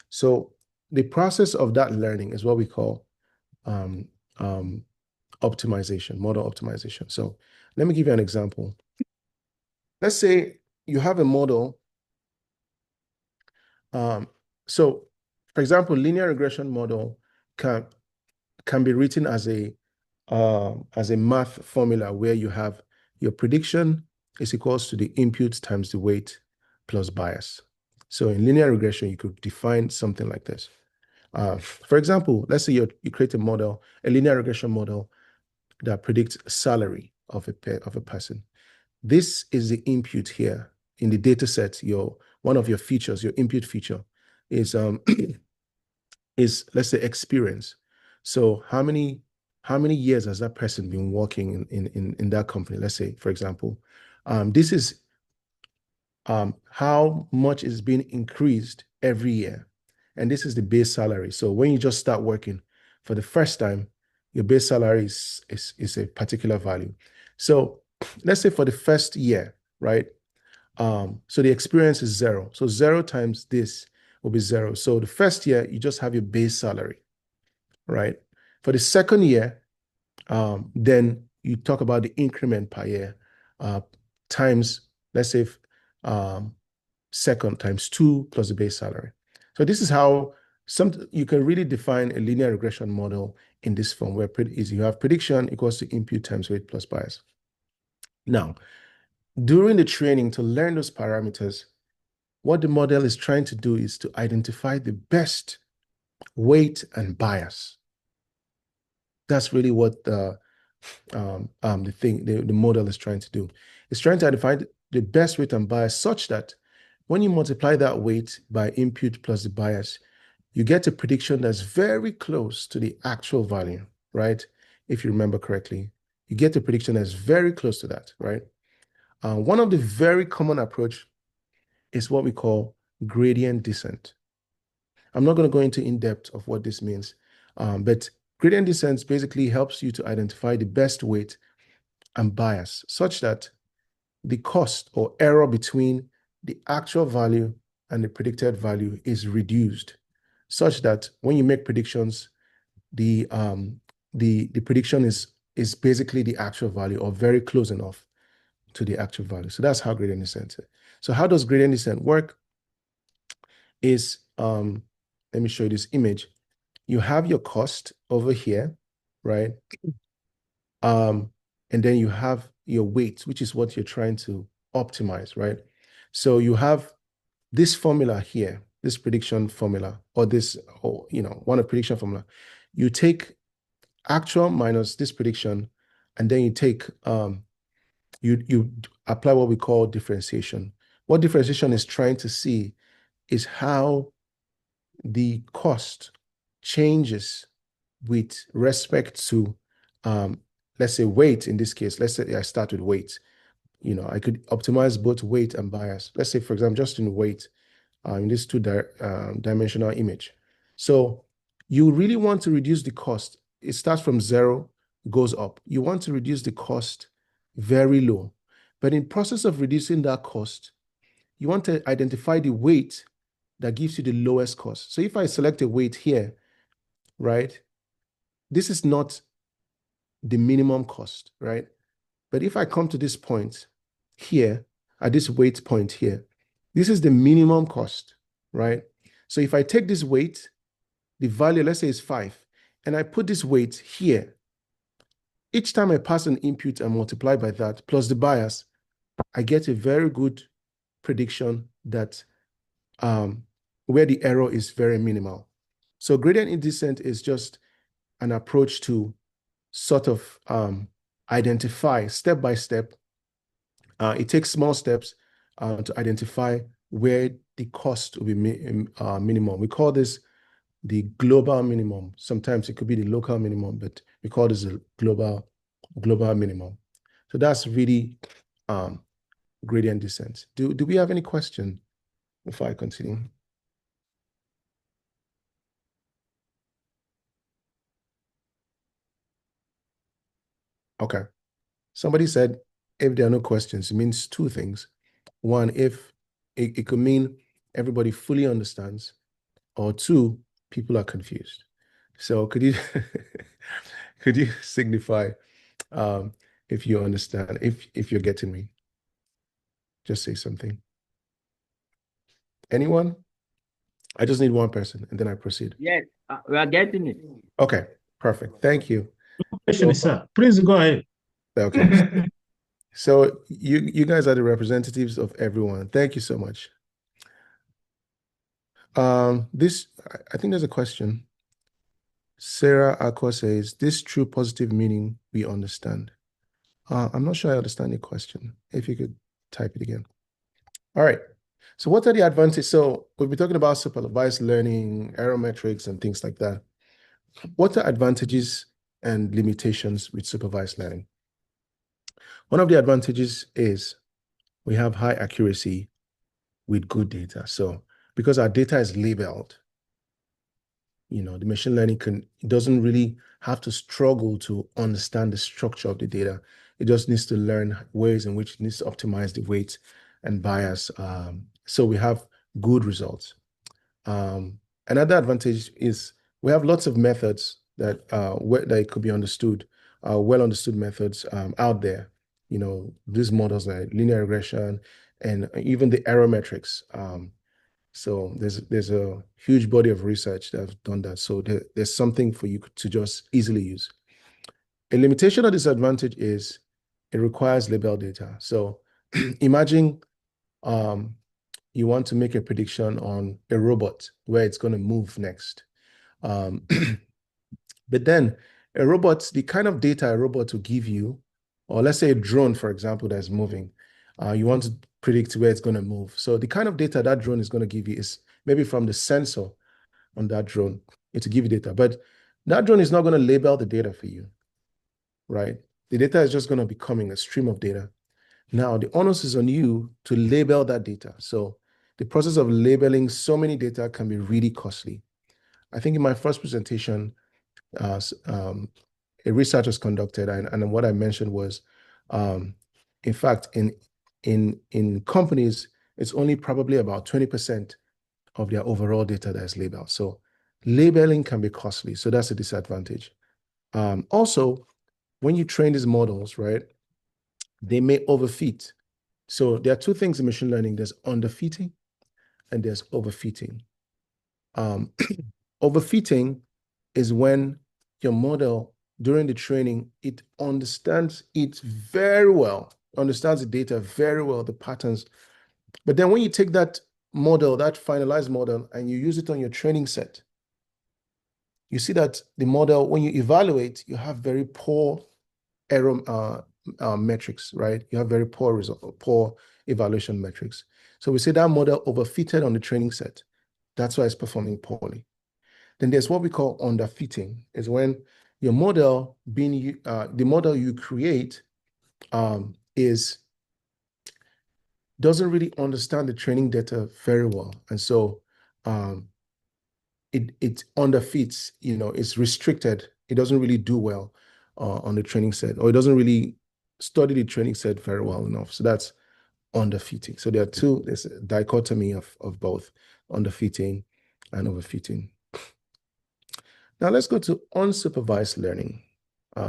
So the process of that learning is what we call optimization, model optimization. So let me give you an example. Let's say you have a model. So for example, linear regression model can be written as a math formula where you have your prediction is equals to the input times the weight plus bias. So in linear regression, you could define something like this. For example, let's say you create a model, a linear regression model that predicts salary of a person. This is the input here in the data set. One of your features, your input feature is is, let's say, experience. So how many years has that person been working in that company? Let's say, for example, this is how much is being increased every year. And this is the base salary. So when you just start working for the first time, your base salary is a particular value. So let's say for the first year, right? So the experience is 0. So 0 times this will be 0. So the first year, you just have your base salary, right? For the second year, then you talk about the increment per year times, let's say, second times 2 plus the base salary. So this is how you can really define a linear regression model in this form, where you have prediction equals to input times weight plus bias. Now, during the training to learn those parameters, what the model is trying to do is to identify the best weight and bias. That's really what the model is trying to do. It's trying to identify the best weight and bias such that when you multiply that weight by input plus the bias, you get a prediction that's very close to the actual value, right? If you remember correctly, you get a prediction that's very close to that, right? One of the very common approach is what we call gradient descent. I'm not going to go into in-depth of what this means, but gradient descent basically helps you to identify the best weight and bias such that the cost or error between the actual value and the predicted value is reduced, such that when you make predictions, the prediction is basically the actual value or very close enough to the actual value. So that's how gradient descent is. So how does gradient descent work? Is let me show you this image. You have your cost over here, right? And then you have your weight, which is what you're trying to optimize, right? So you have this formula here, this prediction formula, or this, or one of prediction formula. You take actual minus this prediction, and then you take you apply what we call differentiation. What differentiation is trying to see is how the cost changes with respect to, let's say, weight. In this case, let's say I start with weight. I could optimize both weight and bias. Let's say, for example, just in weight, in this two-dimensional image. So you really want to reduce the cost. It starts from 0, goes up. You want to reduce the cost very low. But in process of reducing that cost, you want to identify the weight that gives you the lowest cost. So if I select a weight here, right, this is not the minimum cost, right? But if I come to this point here, at this weight point here, this is the minimum cost, right? So if I take this weight, the value, let's say is 5, and I put this weight here, each time I pass an input and multiply by that, plus the bias, I get a very good prediction that where the error is very minimal. So gradient descent is just an approach to sort of identify step by step. It takes small steps to identify where the cost will be minimum. We call this the global minimum. Sometimes it could be the local minimum, but we call this a global minimum. So that's really gradient descent. Do we have any question before I continue? Okay. Somebody said if there are no questions, it means two things. One, if it could mean everybody fully understands, or two, people are confused. So could you could you signify if you understand, if you're getting me? Just say something. Anyone? I just need one person and then I proceed. Yes, we are getting it. Okay, perfect. Thank you. Question, sir. Please go ahead. Okay. So you guys are the representatives of everyone. Thank you so much. This, I think there's a question. Sarah Akwa says, this true positive meaning we understand. I'm not sure I understand your question. If you could type it again. All right. So what are the advantages? So we'll be talking about supervised learning, error metrics, and things like that. What are advantages and limitations with supervised learning? One of the advantages is we have high accuracy with good data. So because our data is labeled, the machine learning doesn't really have to struggle to understand the structure of the data. It just needs to learn ways in which it needs to optimize the weight and bias. So we have good results. Another advantage is we have lots of methods that could be understood, well understood methods out there. These models like linear regression and even the error metrics. So there's a huge body of research that have done that. So there's something for you to just easily use. A limitation or disadvantage is it requires labeled data. So imagine you want to make a prediction on a robot where it's going to move next. But then the kind of data a robot will give you, or let's say a drone, for example, that's moving, you want to predict where it's going to move. So the kind of data that drone is going to give you is maybe from the sensor on that drone, it will give you data. But that drone is not going to label the data for you, right? The data is just going to be coming a stream of data. Now, the onus is on you to label that data. So the process of labeling so many data can be really costly. I think in my first presentation, a research was conducted, and what I mentioned was, in fact, in companies, it's only probably about 20% of their overall data that is labeled. So Labeling can be costly, so that's a disadvantage. Also, when you train these models, right, they may overfit. So there are two things in machine learning. There's underfitting and there's overfitting. Overfitting is when your model, during the training, it understands it very well, understands the data very well, the patterns. But then when you take that model, that finalized model, and you use it on your training set, you see that the model, when you evaluate, you have very poor error metrics, right? You have very poor evaluation metrics. So we say that model overfitted on the training set. That's why it's performing poorly. Then there's what we call underfitting, is when your model the model you create doesn't really understand the training data very well. And so it underfits, it's restricted. It doesn't really do well on the training set, or it doesn't really study the training set very well enough. So that's underfitting. So there's a dichotomy of both underfitting and overfitting. Now let's go to unsupervised learning.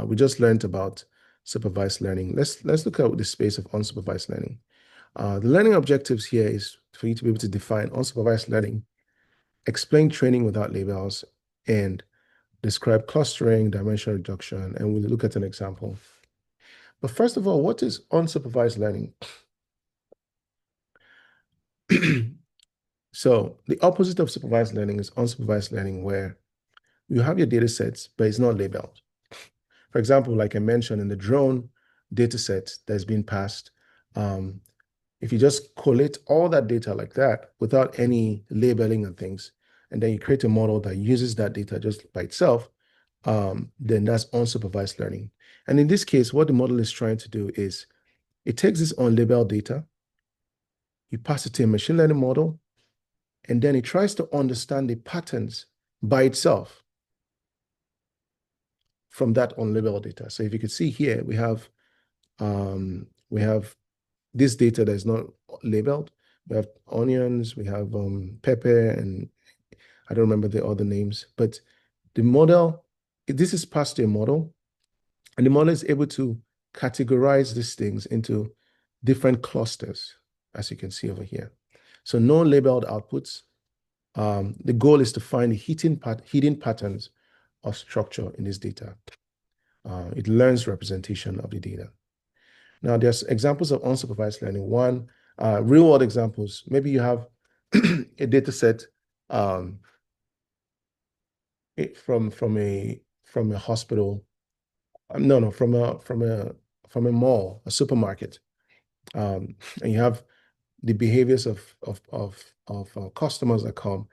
We just learned about supervised learning. Let's look at the space of unsupervised learning. The learning objectives here is for you to be able to define unsupervised learning, explain training without labels, and describe clustering, dimensional reduction, and we'll look at an example. But first of all, what is unsupervised learning? So the opposite of supervised learning is unsupervised learning, where you have your data sets, but it's not labeled. For example, like I mentioned in the drone data set that's been passed, if you just collate all that data like that without any labeling and things, and then you create a model that uses that data just by itself, then that's unsupervised learning. And in this case, what the model is trying to do is it takes this unlabeled data, you pass it to a machine learning model, and then it tries to understand the patterns by itself from that unlabeled data. So if you could see here, we have this data that is not labeled. We have onions, we have pepper, and I don't remember the other names, but the model, this is passed to a model, and the model is able to categorize these things into different clusters, as you can see over here. So no labeled outputs. The goal is to find the hidden patterns of structure in this data. It learns representation of the data. Now, there's examples of unsupervised learning. One, real-world examples. Maybe you have a data set from a hospital. No, from a mall, a supermarket, and you have the behaviors of customers that come,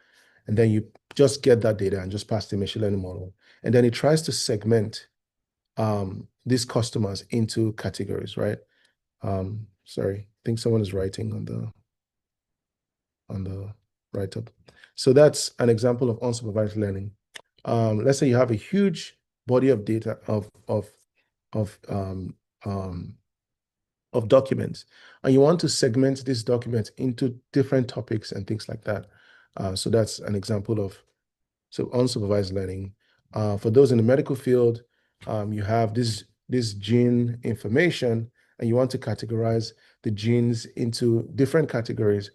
and then you just get that data and just pass the machine learning model, and then it tries to segment these customers into categories, right? Sorry, I think someone is writing on the write-up. So that's an example of unsupervised learning. Let's say you have a huge body of data of documents, and you want to segment these documents into different topics and things like that. So that's an example of unsupervised learning. For those in the medical field, you have this gene information, and you want to categorize the genes into different categories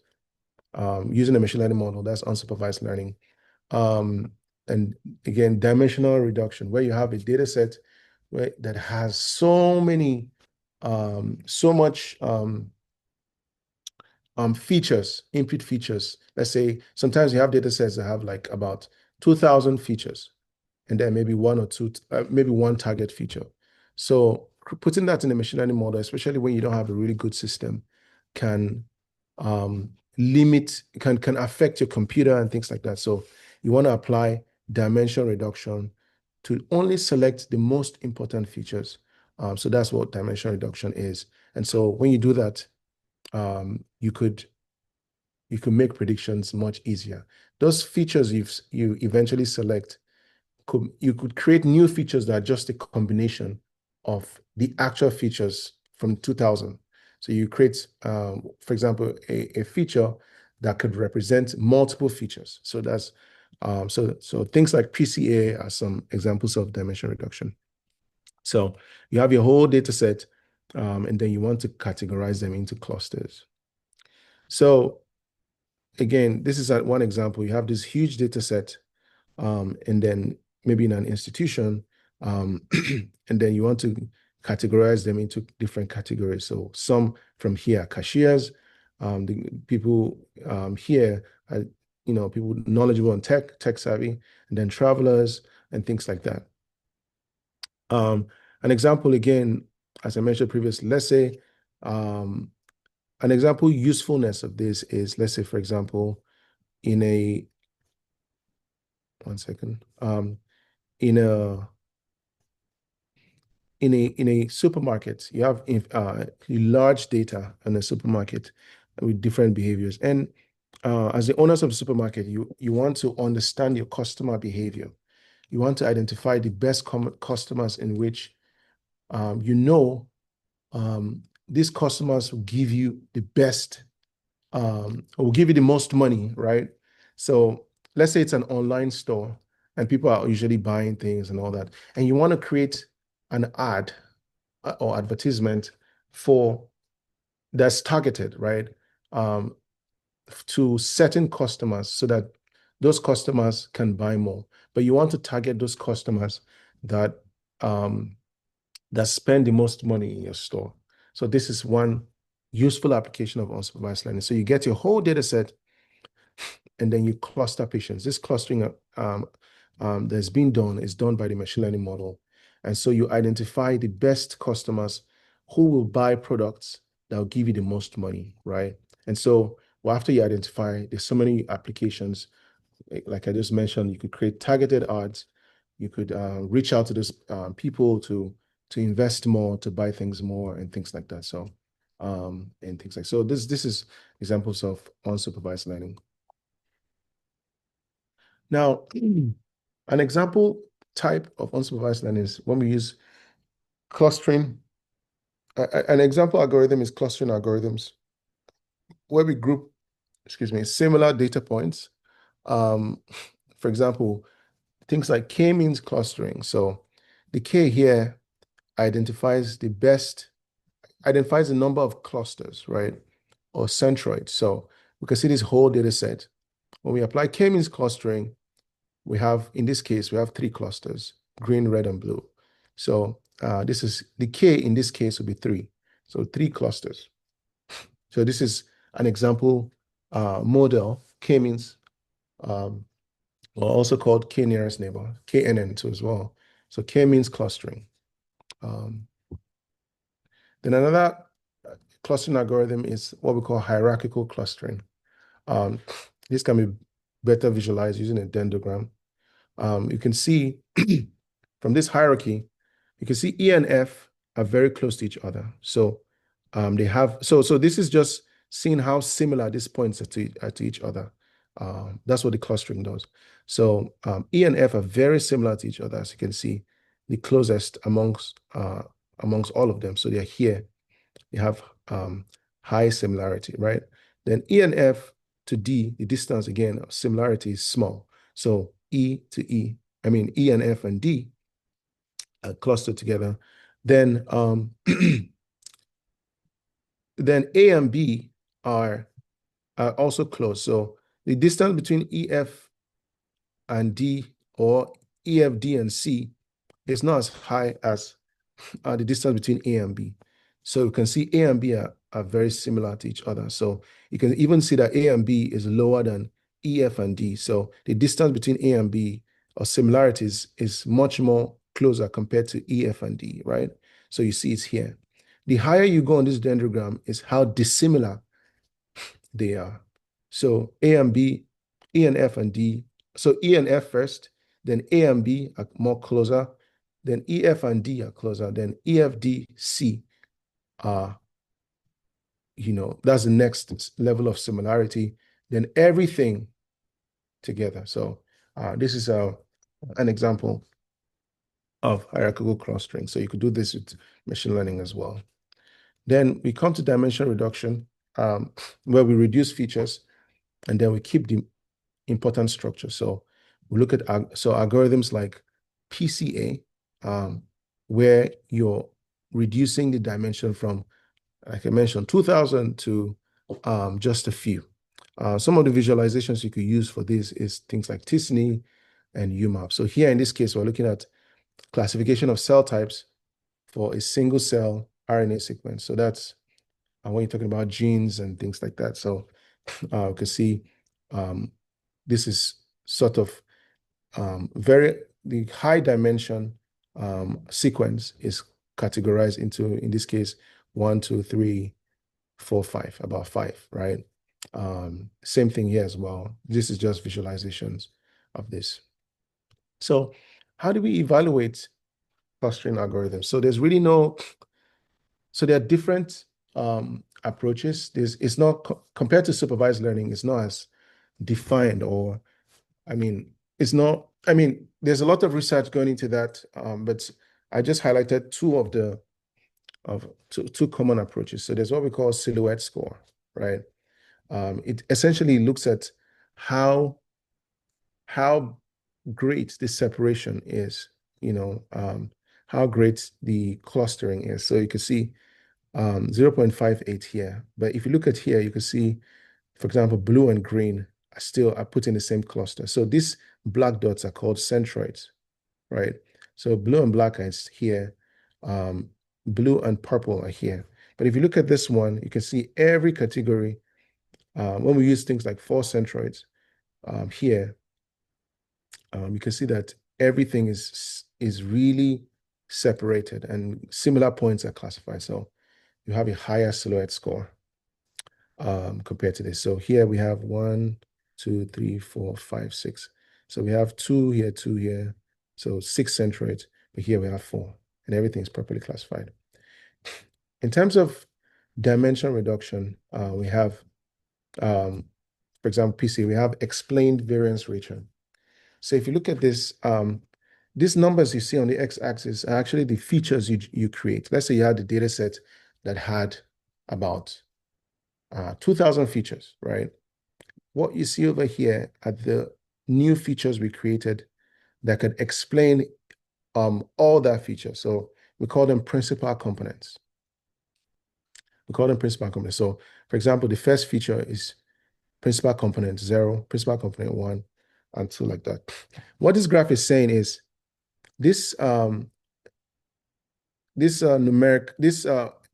using a machine learning model. That's unsupervised learning. And again, dimensional reduction, where you have a data set that has so much features, input features. Let's say sometimes you have data sets that have like about 2,000 features, and then maybe one or two, maybe one target feature. So putting that in a machine learning model, especially when you don't have a really good system, can affect your computer and things like that. So you want to apply dimensional reduction to only select the most important features. So that's what dimensional reduction is. And so when you do that, you could make predictions much easier. Those features you eventually select, you could create new features that are just a combination of the actual features from 2000. So you create, for example, a feature that could represent multiple features. So that's So things like PCA are some examples of dimension reduction. So you have your whole data set, and then you want to categorize them into clusters. So again, this is one example. You have this huge data set, and then maybe in an institution, and then you want to categorize them into different categories. So some from here, cashiers, the people here are, people knowledgeable on tech savvy, and then travelers and things like that. An example, again, as I mentioned previously, let's say an example usefulness of this is, let's say, for example, in a in a supermarket, you have large data in a supermarket with different behaviors. And as the owners of the supermarket, you want to understand your customer behavior. You want to identify the best customers in which these customers will give you the best, will give you the most money, right? So let's say it's an online store and people are usually buying things and all that, and you want to create an ad or advertisement that's targeted, right, to certain customers so that those customers can buy more. But you want to target those customers that spend the most money in your store. So this is one useful application of unsupervised learning. So you get your whole data set, and then you cluster patients. This clustering that's been done is done by the machine learning model. And so you identify the best customers who will buy products that will give you the most money, right? And so after you identify, there's so many applications. Like I just mentioned, you could create targeted ads. You could reach out to those people to invest more, to buy things more, and things like that. So, so this is examples of unsupervised learning. Now, an example type of unsupervised learning is when we use clustering. An example algorithm is clustering algorithms, where we group, similar data points. For example, things like k-means clustering. So the k here identifies the number of clusters, right? Or centroids. So we can see this whole data set. When we apply k-means clustering, we have, in this case, we have 3 clusters, green, red, and blue. So this is the k in this case will be 3. So 3 clusters. So this is an example model, k-means, or also called k nearest neighbor, KNN too as well. So k-means clustering. Then another clustering algorithm is what we call hierarchical clustering. This can be better visualized using a dendrogram. You can see from this hierarchy, you can see E and F are very close to each other. So they have, so this is just seeing how similar these points are to each other. That's what the clustering does. So E and F are very similar to each other, as you can see, the closest amongst all of them. So they're here. You have high similarity, right? Then E and F to D, the distance again, similarity is small. So E and F and D are clustered together. Then then A and B are also close. So the distance between EF and D, or EF, D, and C is not as high as the distance between A and B. So you can see A and B are very similar to each other. So you can even see that A and B is lower than EF and D. So the distance between A and B, or similarities, is much more closer compared to EF and D, right? So you see it's here. The higher you go on this dendrogram is how dissimilar they are. So A and B, E and F and D. So E and F first, then A and B are more closer, then EF and D are closer, then EF, D, C are, that's the next level of similarity, then everything together. So this is an example of hierarchical clustering. So you could do this with machine learning as well. Then we come to dimension reduction, where we reduce features and then we keep the important structure. So We look at algorithms like PCA, where you're reducing the dimension from, like I mentioned, 2,000 to just a few. Some of the visualizations you could use for this is things like t-SNE and UMAP. So here in this case, we're looking at classification of cell types for a single cell RNA sequence. So that's when you're talking about genes and things like that. So you can see this is sort of the high dimension sequence is categorized into, in this case, 1, 2, 3, 4, 5, about 5, right? Same thing here as well. This is just visualizations of this. So how do we evaluate clustering algorithms? So there's really so there are different approaches. It's not, compared to supervised learning, it's not as defined, or, it's not, there's a lot of research going into that, but I just highlighted two common approaches. So there's what we call silhouette score, right? It essentially looks at how great the separation is, how great the clustering is. So you can see 0.58 here. But if you look at here, you can see, for example, blue and green are put in the same cluster. So these black dots are called centroids, right? So blue and black are here. Blue and purple are here. But if you look at this one, you can see every category. When we use things like 4 centroids here, you can see that everything is really separated and similar points are classified. So you have a higher silhouette score compared to this. So here we have 1, 2, 3, 4, 5, 6. So we have 2 here, 2 here. So 6 centroids, but here we have 4, and everything is properly classified. In terms of dimension reduction, we have, for example, PC, we have explained variance ratio. So if you look at this, these numbers you see on the x-axis are actually the features you create. Let's say you had a data set that had about 2,000 features, right? What you see over here are the new features we created that could explain all that feature. So we call them principal components. So for example, the first feature is principal component 0, principal component 1, and 2, like that. What this graph is saying is this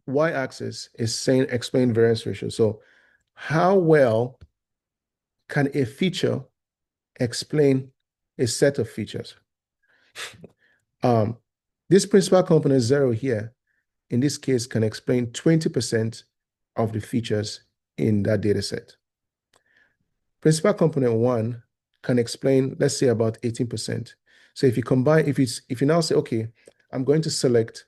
y-axis is saying explain variance ratio. So how well can a feature explain a set of features? This principal component 0 here, in this case, can explain 20% of the features in that data set. Principal component 1 can explain, let's say, about 18%. So if you combine, if you now say, okay, I'm going to select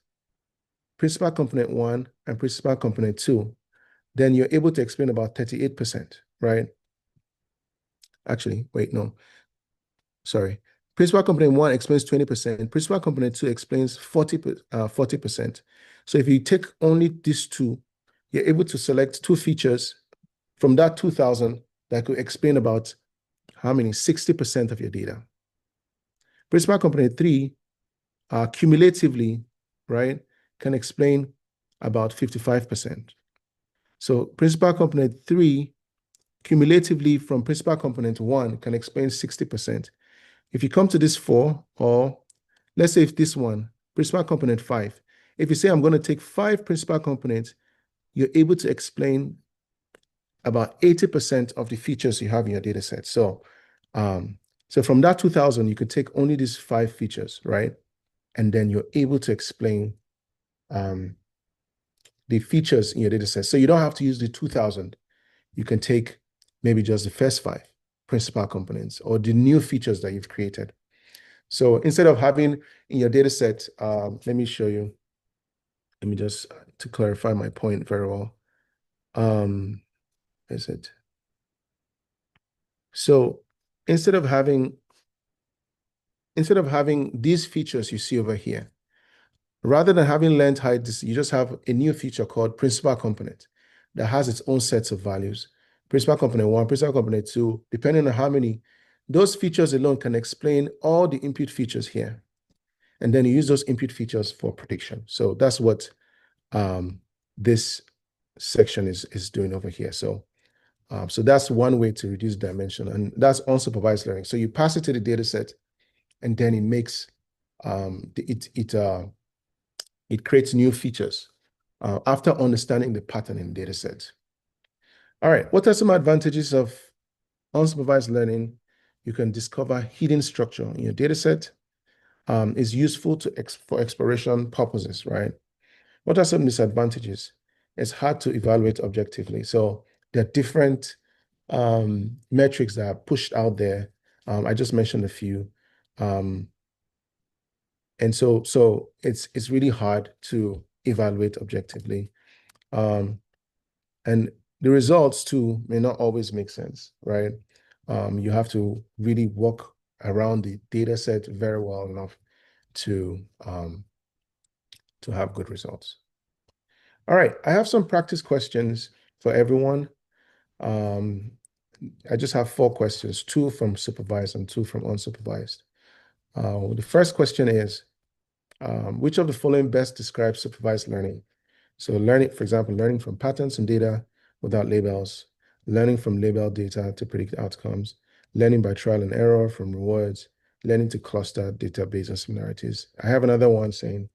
principal component 1 and principal component 2, then you're able to explain about 38%, right? Actually, wait, no. Sorry. Principal component 1 explains 20%. Principal component 2 explains 40%. So if you take only these two, you're able to select 2 features from that 2,000 that could explain about how many? 60% of your data. Principal component 3, cumulatively, right, can explain about 55%. So principal component 3, cumulatively from principal component 1, can explain 60%. If you come to this 4, or let's say if this one, principal component 5, if you say I'm going to take 5 principal components, you're able to explain about 80% of the features you have in your data set. So, so from that 2,000, you could take only these 5 features, right? And then you're able to explain the features in your data set. So you don't have to use the 2,000. You can take maybe just the first 5 principal components or the new features that you've created. So instead of having in your data set, let me show you. Let me just, to clarify my point very well. Is it? So instead of having these features you see over here, rather than having length height, you just have a new feature called principal component that has its own sets of values. Principal component 1, principal component 2, depending on how many those features alone can explain all the input features here. And then you use those input features for prediction. So that's what this section is doing over here. So that's one way to reduce dimension, and that's unsupervised learning. So you pass it to the data set, and then it makes it creates new features after understanding the pattern in the data set. All right, what are some advantages of unsupervised learning? You can discover hidden structure in your data set. Is useful for exploration purposes, right? What are some disadvantages? It's hard to evaluate objectively. So there are different metrics that are pushed out there. I just mentioned a few. And so it's really hard to evaluate objectively. And the results too may not always make sense, right? You have to really work around the data set very well enough to have good results. All right, I have some practice questions for everyone. I just have 4 questions, 2 from supervised and 2 from unsupervised. The first question is, which of the following best describes supervised learning? So learning, for example, learning from patterns and data without labels, learning from labeled data to predict outcomes, learning by trial and error from rewards, learning to cluster database and similarities. I have another one saying,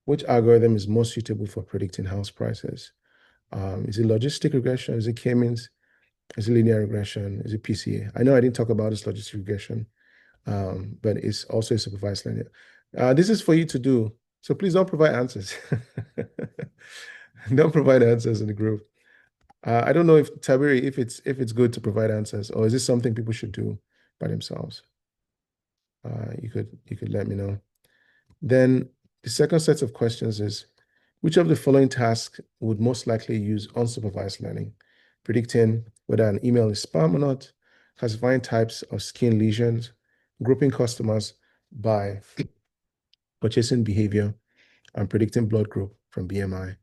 which algorithm is most suitable for predicting house prices? Is it logistic regression? Is it K-means? Is it linear regression? Is it PCA? I know I didn't talk about this logistic regression, but it's also a supervised learning. This is for you to do, so please don't provide answers. Don't provide answers in the group. I don't know if Tabiri, if it's good to provide answers, or is this something people should do by themselves? You could let me know. Then the second set of questions is, which of the following tasks would most likely use unsupervised learning? Predicting whether an email is spam or not, classifying types of skin lesions, grouping customers by purchasing behavior, and predicting blood group from BMI.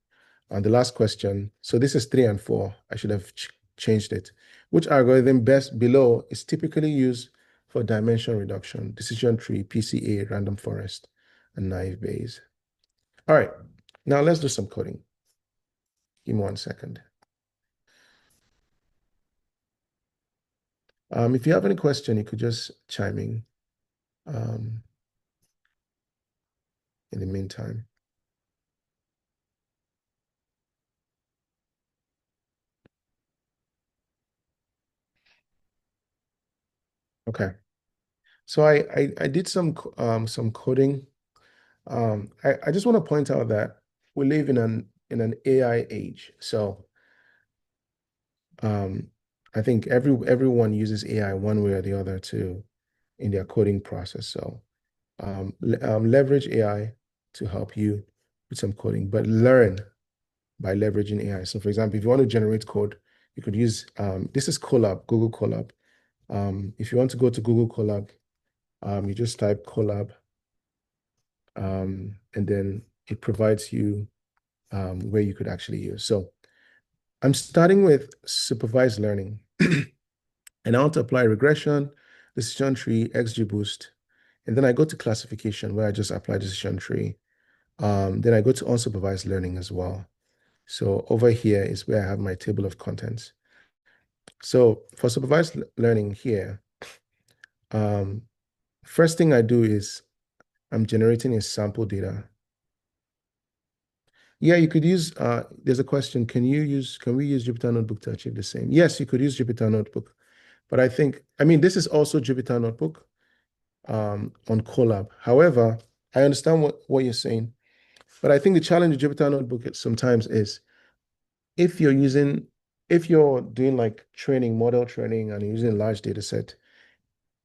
And the last question, so this is 3 and 4. I should have changed it. Which algorithm best below is typically used for dimension reduction, decision tree, PCA, random forest, and naive Bayes? All right, now let's do some coding. Give me 1 second. If you have any question, you could just chime in the meantime. Okay, so I did some coding. I just want to point out that we live in an AI age. So I think everyone uses AI one way or the other in their coding process. So leverage AI to help you with some coding, but learn by leveraging AI. So for example, if you want to generate code, you could use, this is Colab, Google Colab. If you want to go to Google Colab, you just type Colab, and then it provides you where you could actually use. So I'm starting with supervised learning. And I want to apply regression, decision tree, XGBoost. And then I go to classification where I just apply decision tree. Then I go to unsupervised learning as well. So over here is where I have my table of contents. So for supervised learning here, first thing I do is I'm generating a sample data. Yeah, you could use, there's a question, can we use Jupyter Notebook to achieve the same? Yes, you could use Jupyter Notebook. But I mean, this is also Jupyter Notebook on Colab. However, I understand what you're saying. But I think the challenge with Jupyter Notebook sometimes is if you're doing like model training, and you're using a large data set,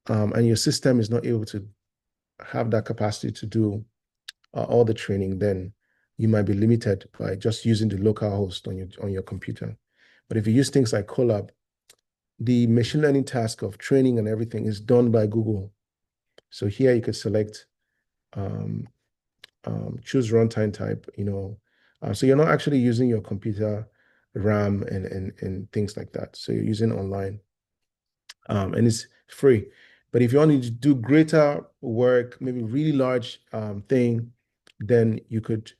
and your system is not able to have that capacity to do all the training, then you might be limited by just using the local host on your computer. But if you use things like Colab, the machine learning task of training and everything is done by Google. So here you could select, choose runtime type, so you're not actually using your computer RAM and things like that. So you're using online, and it's free. But if you want to do greater work, maybe really large thing, then you could,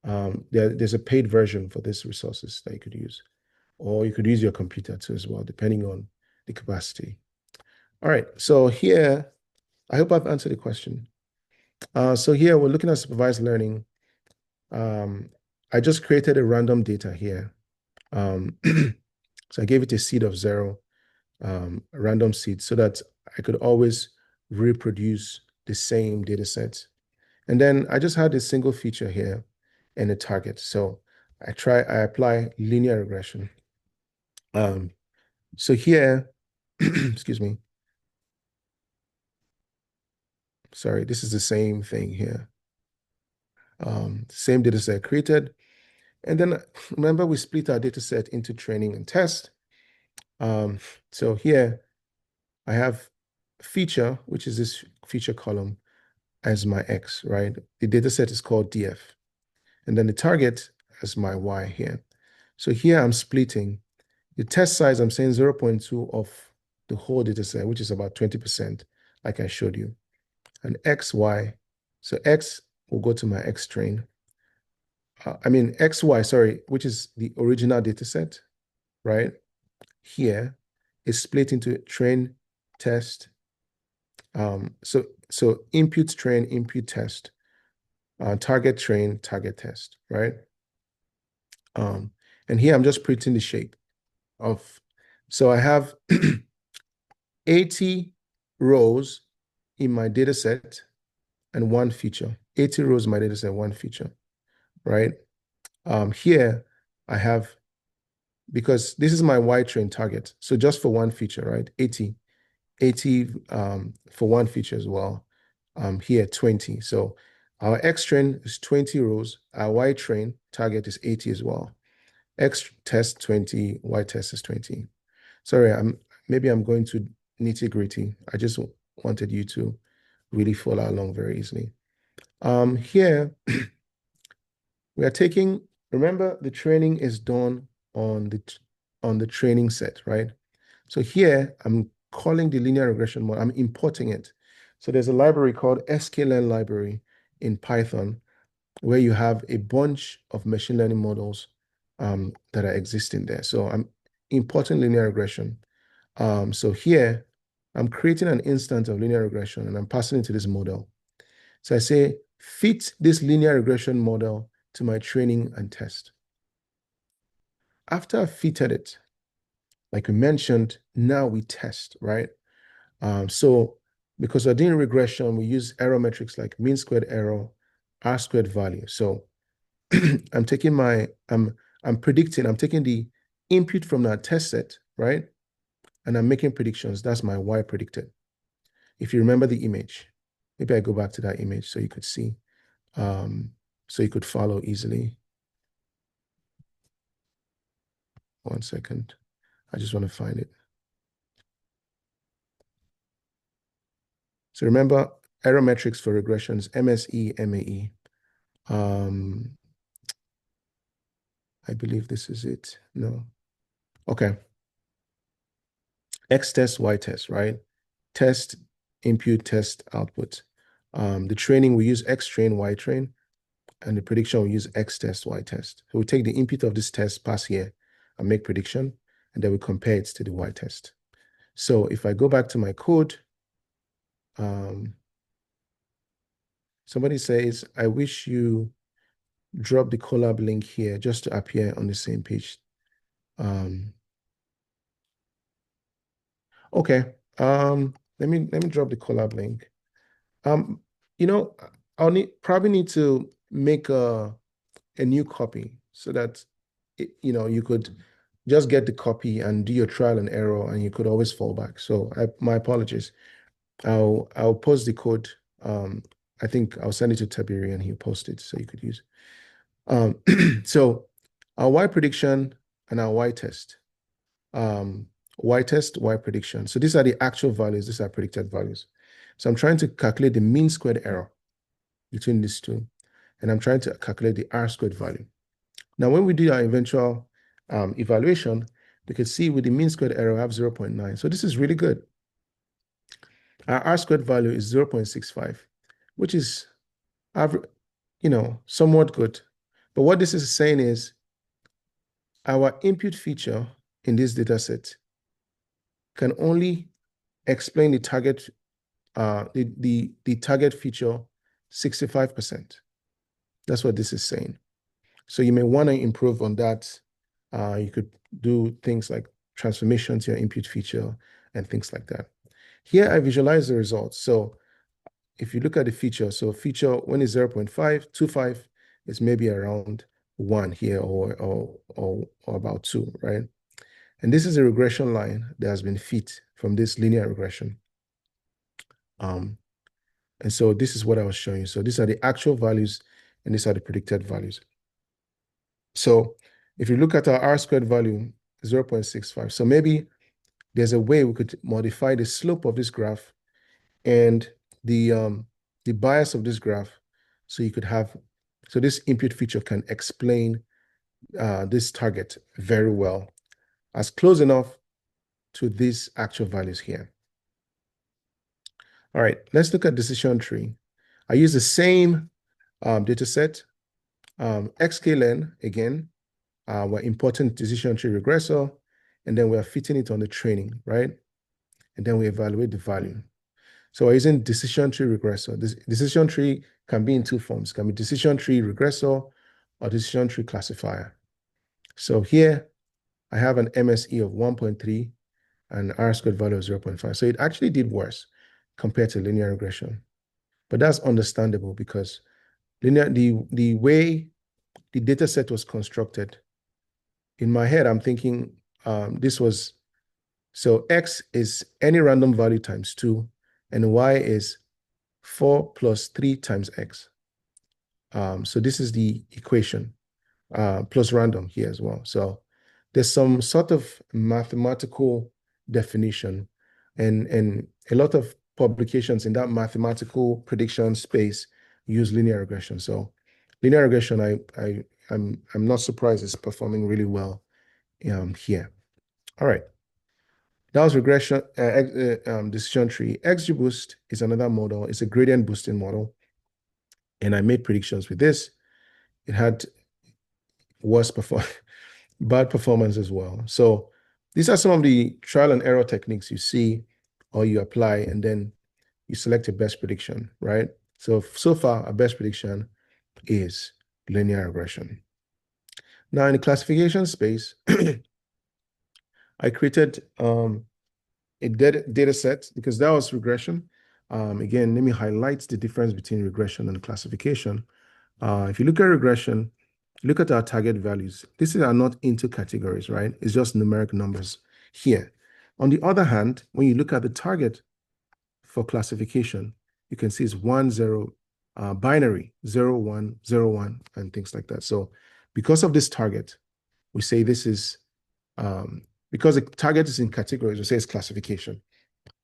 there's a paid version for these resources that you could use. Or you could use your computer too as well, depending on the capacity. All right, so here, I hope I've answered the question. So here we're looking at supervised learning. I just created a random data here. So I gave it a seed of 0, a random seed, so that I could always reproduce the same data set. And then I just had a single feature here and a target. So I apply linear regression. So here, excuse me. Sorry, this is the same thing here. Same data set created. And then remember, we split our data set into training and test. So here I have feature, which is this feature column, as my X, right? The data set is called DF. And then the target as my Y here. So here I'm splitting. The test size, I'm saying 0.2 of the whole data set, which is about 20%, like I showed you. And X, Y. So X will go to my X train. XY, sorry, which is the original data set, right? Here is split into train, test. So input train, input test, target train, target test, right? And here I'm just printing the shape of, so I have 80 rows in my data set and 1 feature. 80 rows in my data set, 1 feature, right? Here I have, because this is my Y train target, so just for 1 feature, right? 80 for 1 feature as well. Here 20. So our X train is 20 rows. Our Y train target is 80 as well. X test 20, Y test is 20. Sorry, maybe I'm going to nitty-gritty. I just wanted you to really follow along very easily. Here we are taking, remember, the training is done on the training set, right? So here I'm calling the linear regression model, I'm importing it. So there's a library called sklearn library in Python where you have a bunch of machine learning models that are existing there. So I'm importing linear regression. So here I'm creating an instance of linear regression and I'm passing it to this model. So I say, fit this linear regression model to my training and test. After I fitted it, like we mentioned, now we test, right? So because we're doing regression, we use error metrics like mean squared error, R squared value. So I'm taking I'm predicting, I'm taking the input from that test set, right? And I'm making predictions. That's my Y predicted. If you remember the image, maybe I go back to that image so you could see, so you could follow easily. 1 second. I just want to find it. So remember, error metrics for regressions, MSE, MAE. I believe this is it. No. Okay. X test, Y test, right? Test, input, test, output. The training, we use X train, Y train, and the prediction, we use X test, Y test. So we take the input of this test, pass here, and make prediction, and then we compare it to the Y test. So if I go back to my code, somebody says, I wish you drop the collab link here just to appear on the same page. Okay. Let me drop the collab link. I'll probably need to make a new copy so that you could just get the copy and do your trial and error, and you could always fall back. So my apologies. I'll post the code. I think I'll send it to Tabiri and he'll post it so you could use. So our Y prediction and our Y test. Y test, Y prediction. So these are the actual values. These are predicted values. So I'm trying to calculate the mean squared error between these two. And I'm trying to calculate the R squared value. Now, when we do our eventual evaluation, we can see with the mean squared error, I have 0.9. So this is really good. Our R-squared value is 0.65, which is average, somewhat good. But what this is saying is our input feature in this data set can only explain the target the target feature 65%. That's what this is saying. So you may want to improve on that. You could do things like transformation to your input feature and things like that. Here I visualize the results. So if you look at the feature, so feature when it's 0.525 is maybe around 1 here or about 2, right? And this is a regression line that has been fit from this linear regression. And so this is what I was showing you. So these are the actual values and these are the predicted values. So if you look at our R-squared value, 0.65. So maybe there's a way we could modify the slope of this graph and the bias of this graph so you could have, so this input feature can explain this target very well, as close enough to these actual values here. All right, let's look at decision tree. I use the same data set, XKLearn again. We're importing decision tree regressor, and then we're fitting it on the training, right? And then we evaluate the value. So we're using decision tree regressor. This decision tree can be in two forms. It can be decision tree regressor or decision tree classifier. So here I have an MSE of 1.3 and R-squared value of 0.5. So it actually did worse compared to linear regression. But that's understandable because the way the data set was constructed, in my head, I'm thinking so X is any random value times 2, and Y is 4 plus 3 times X. So this is the equation, plus random here as well. So there's some sort of mathematical definition, and a lot of publications in that mathematical prediction space use linear regression. So linear regression, I'm not surprised it's performing really well here. All right. That was regression decision tree. XGBoost is another model. It's a gradient boosting model. And I made predictions with this. It had bad performance as well. So these are some of the trial and error techniques you see or you apply, and then you select a best prediction, right? So far, our best prediction is linear regression. Now, in the classification space, I created a data set because that was regression. Again, let me highlight the difference between regression and classification. If you look at regression, look at our target values. These are not into categories, right? It's just numeric numbers here. On the other hand, when you look at the target for classification, you can see it's 1, 0, binary, 0, 1, 0, 1, and things like that. So because of this target, we say this is, because the target is in categories, we say it's classification.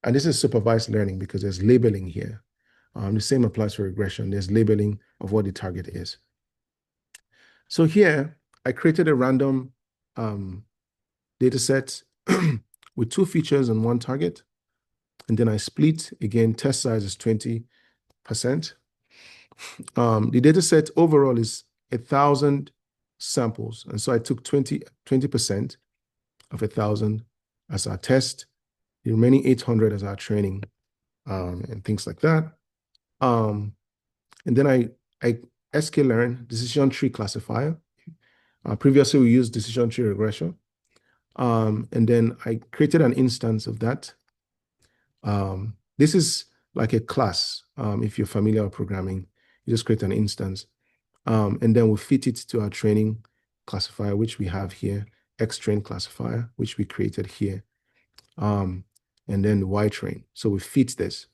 And this is supervised learning because there's labeling here. The same applies for regression. There's labeling of what the target is. So here, I created a random data set with 2 features and 1 target. And then I split, again, test size is 20%. The data set overall is 1,000 samples. And so I took 20% of 1,000 as our test, the remaining 800 as our training, and things like that. And then I sklearn decision tree classifier. Previously, we used decision tree regression. And then I created an instance of that. This is like a class. If you're familiar with programming, you just create an instance. And then we fit it to our training classifier, which we have here, xtrain classifier, which we created here. And then the ytrain. So we fit this.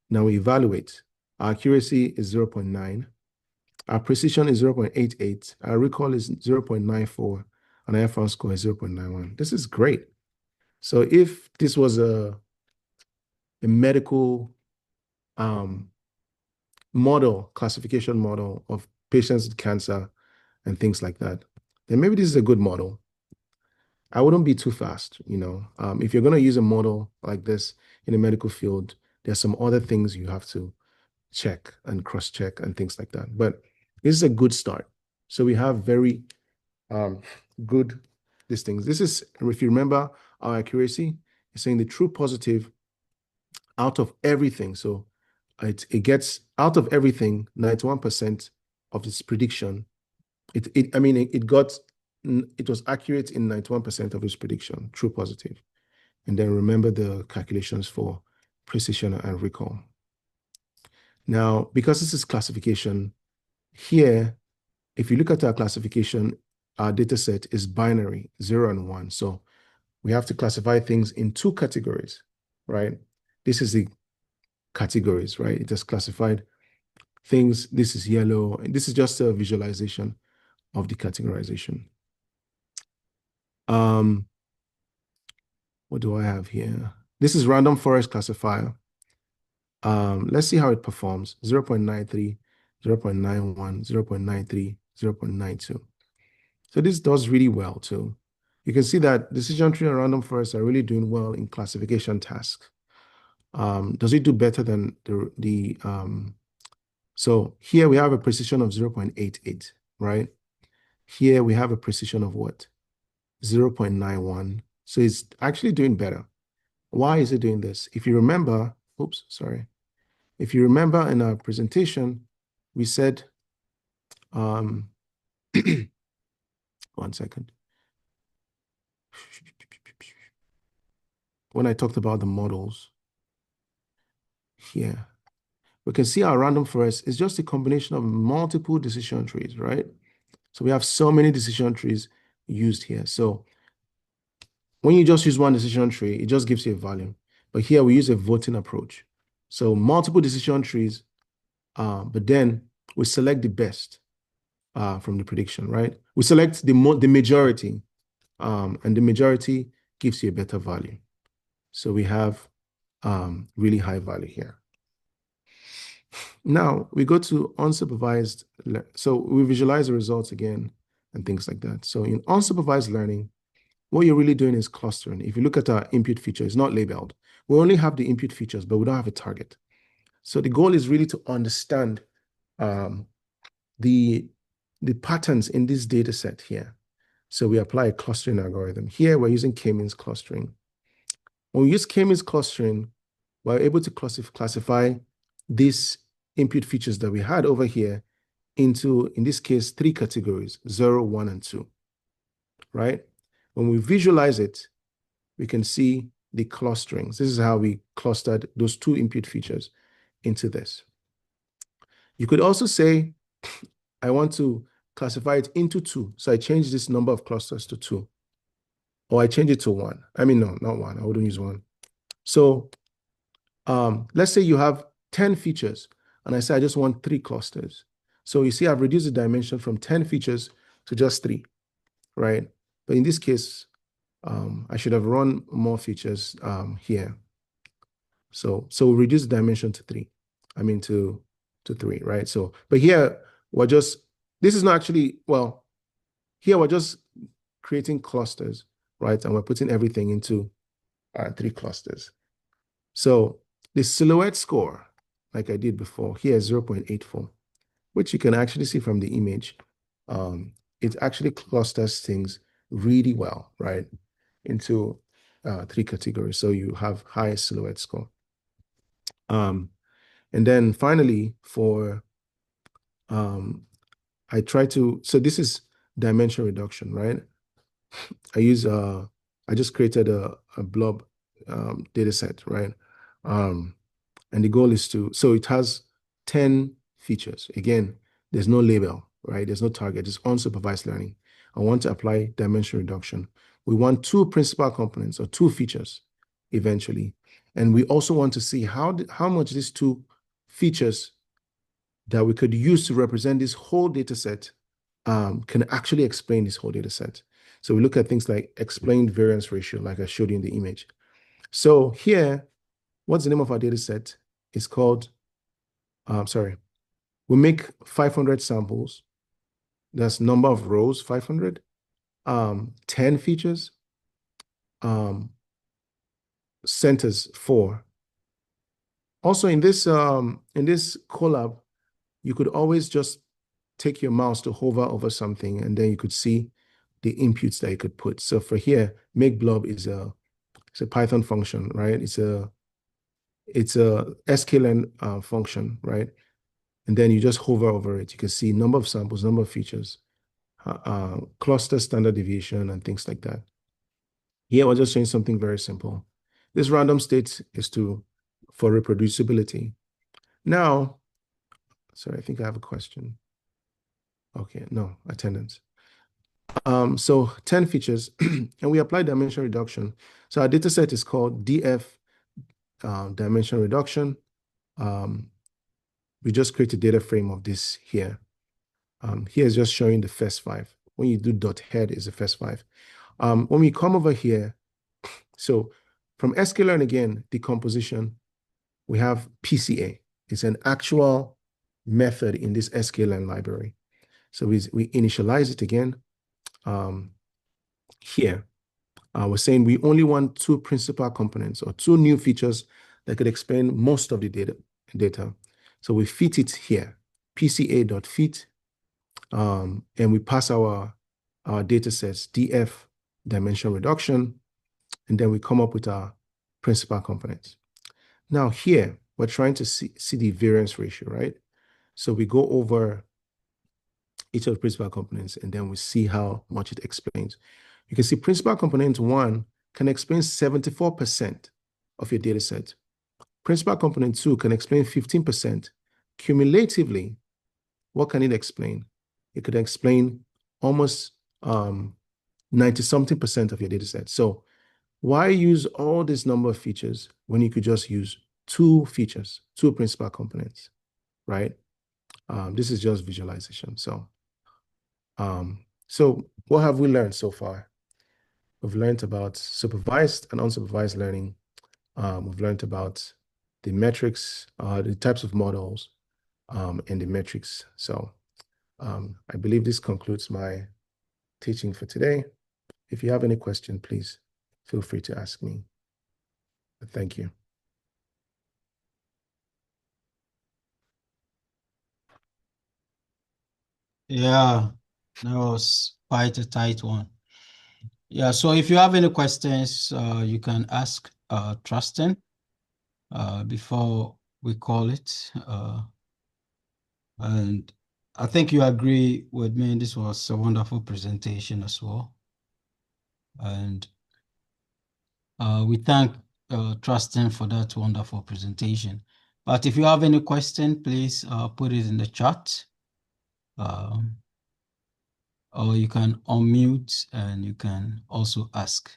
Now we evaluate. Our accuracy is 0.9. Our precision is 0.88. Our recall is 0.94. And our F1 score is 0.91. This is great. So if this was a medical model, classification model of patients with cancer and things like that, then maybe this is a good model. I wouldn't be too fast, If you're going to use a model like this in the medical field, There's some other things you have to check and cross-check and things like that. But this is a good start. So we have very good these things. This is, if you remember our accuracy, it's saying the true positive out of everything. So it gets out of everything, 91% of its prediction. It was accurate in 91% of its prediction, true positive. And then remember the calculations for precision and recall. Now, because this is classification, here, if you look at our classification, our data set is binary, 0 and 1. So we have to classify things in two categories, right? This is the categories, right? It has classified things. This is yellow. And this is just a visualization of the categorization. What do I have here? This is random forest classifier. Let's see how it performs. 0.93, 0.91, 0.93, 0.92. So this does really well too. You can see that decision tree and random forest are really doing well in classification tasks. Does it do better than so here we have a precision of 0.88, right? Here we have a precision of what? 0.91. So it's actually doing better. Why is it doing this? If you remember, oops, sorry. If you remember in our presentation, we said, one second. When I talked about the models here, we can see our random forest is just a combination of multiple decision trees, right? So we have so many decision trees used here. So when you just use one decision tree, it just gives you a value. But here we use a voting approach. So multiple decision trees, but then we select the best from the prediction, right? We select the majority, and the majority gives you a better value. So we have really high value here. Now we go to unsupervised. So we visualize the results again and things like that. So in unsupervised learning, what you're really doing is clustering. If you look at our input feature, it's not labeled. We only have the input features, but we don't have a target. So the goal is really to understand the patterns in this data set here. So we apply a clustering algorithm. Here we're using k-means clustering. When we use k-means clustering, we're able to classify these input features that we had over here into, in this case, 3 categories, 0, 1, and 2, right? When we visualize it, we can see the clusterings. This is how we clustered those 2 input features into this. You could also say, I want to classify it into 2. So I change this number of clusters to 2. Or I change it to 1. I mean, no, not 1. I wouldn't use 1. So let's say you have 10 features, and I say I just want 3 clusters. So you see I've reduced the dimension from 10 features to just 3, right? But in this case, I should have run more features here. So we reduce the dimension to 3. I mean to 3, right? So, but here we're just, this is not actually, well, here we're just creating clusters, right? And we're putting everything into 3 clusters. So the silhouette score, like I did before, here is 0.84, which you can actually see from the image. It actually clusters things really well, right, into 3 categories. So you have high silhouette score. And then finally, for I try to, so this is dimension reduction, right? I just created a blob data set, right? And the goal is to, so it has 10 features. Again, there's no label, right? There's no target, it's unsupervised learning. I want to apply dimension reduction. We want 2 principal components or 2 features eventually. And we also want to see how much these 2 features that we could use to represent this whole data set can actually explain this whole data set. So we look at things like explained variance ratio, like I showed you in the image. So here, what's the name of our data set? It's called, we make 500 samples. That's number of rows, 500, 10 features, centers 4, Also in this collab, you could always just take your mouse to hover over something, and then you could see the inputs that you could put. So for here, make blob is it's a Python function, right? It's a sklearn function, right? And then you just hover over it. You can see number of samples, number of features, cluster standard deviation, and things like that. Here, we're just showing something very simple. This random state is for reproducibility. Now, sorry, I think I have a question. Okay, no, attendance. So 10 features, and we apply dimension reduction. So our data set is called DF dimension reduction. We just create a data frame of this here. Here is just showing the first 5. When you do dot head is the first 5. When we come over here, so from sklearn again, decomposition, we have PCA. It's an actual method in this sklearn library. So we initialize it again. Here, we're saying we only want 2 principal components or 2 new features that could explain most of the data. So we fit it here, pca.fit, and we pass our data sets, df dimension reduction, and then we come up with our principal components. Now here, we're trying to see the variance ratio, right? So we go over each of the principal components, and then we see how much it explains. You can see principal component 1 can explain 74% of your data set. Principal component 2 can explain 15%. Cumulatively, what can it explain? It could explain almost 90-something% of your data set. So why use all this number of features when you could just use 2 features, 2 principal components, right? This is just visualization. So what have we learned so far? We've learned about supervised and unsupervised learning. We've learned about the metrics, the types of models, and the metrics. So I believe this concludes my teaching for today. If you have any question, please feel free to ask me. Thank you. Yeah, that was quite a tight one. Yeah, so if you have any questions, you can ask Trustin before we call it. And I think you agree with me. This was a wonderful presentation as well. And we thank Trustin for that wonderful presentation. But if you have any question, please put it in the chat. Or you can unmute and you can also ask.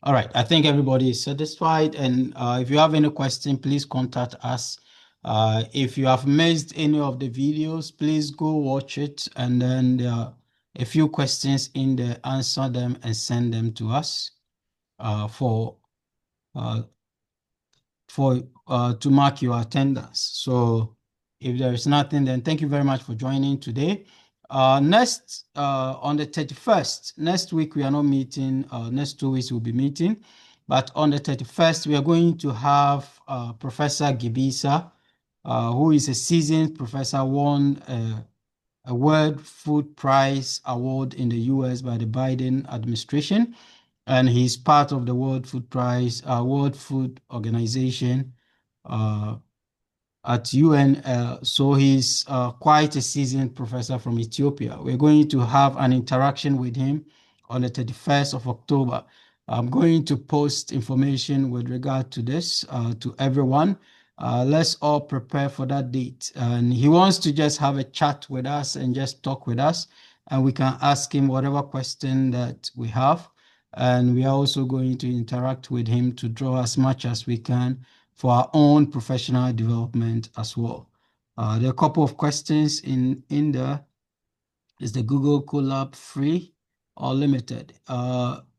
All right, I think everybody is satisfied. And if you have any question, please contact us. If you have missed any of the videos, please go watch it. And then there are a few questions in there, answer them and send them to us to mark your attendance. So if there is nothing, then thank you very much for joining today. Next, on the 31st, next week we are not meeting. Next 2 weeks we'll be meeting. But on the 31st, we are going to have Professor Gibisa, who is a seasoned professor, won a World Food Prize Award in the US by the Biden administration. And he's part of the World Food Prize, World Food Organization at UN. So he's quite a seasoned professor from Ethiopia. We're going to have an interaction with him on the 31st of October. I'm going to post information with regard to this to everyone. Let's all prepare for that date. And he wants to just have a chat with us and just talk with us. And we can ask him whatever question that we have. And we are also going to interact with him to draw as much as we can for our own professional development as well. There are a couple of questions in there. Is the Google Colab free or limited?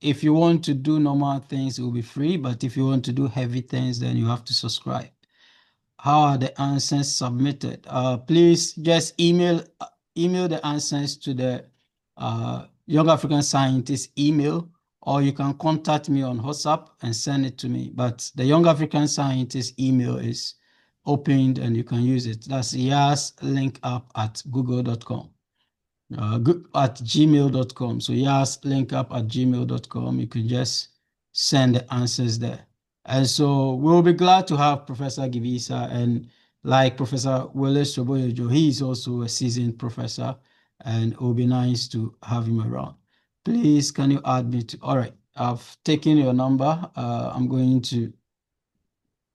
If you want to do normal things, it will be free. But if you want to do heavy things, then you have to subscribe. How are the answers submitted? Please just email the answers to the Young African Scientist email, or you can contact me on WhatsApp and send it to me. But the Young African Scientist email is opened and you can use it. That's yaslinkup@google.com. At gmail.com. So yaslinkup@gmail.com. You can just send the answers there. And so we'll be glad to have Professor Givisa, and like Professor Willis Soboyojo, he is also a seasoned professor, and it will be nice to have him around. Please, can you add me to, all right, I've taken your number. I'm going to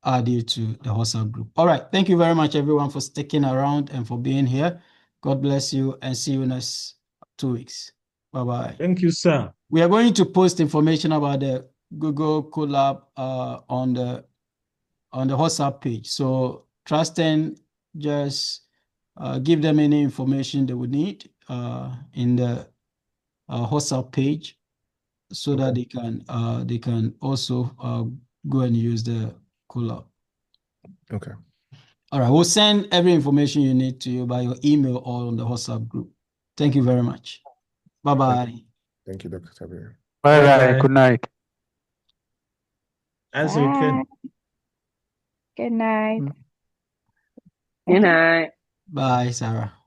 add you to the WhatsApp group. All right, thank you very much, everyone, for sticking around and for being here. God bless you, and see you next 2 weeks. Bye-bye. Thank you, sir. We are going to post information about the Google Colab on the WhatsApp page. So trust and just give them any information they would need in the WhatsApp page, so that they can also go and use the Colab. Okay. All right, we'll send every information you need to you by your email or on the WhatsApp group. Thank you very much. Bye-bye. Thank you, Dr. Tabir. Bye-bye. Good night. Answer again. Good night. Good night. Bye, Sarah.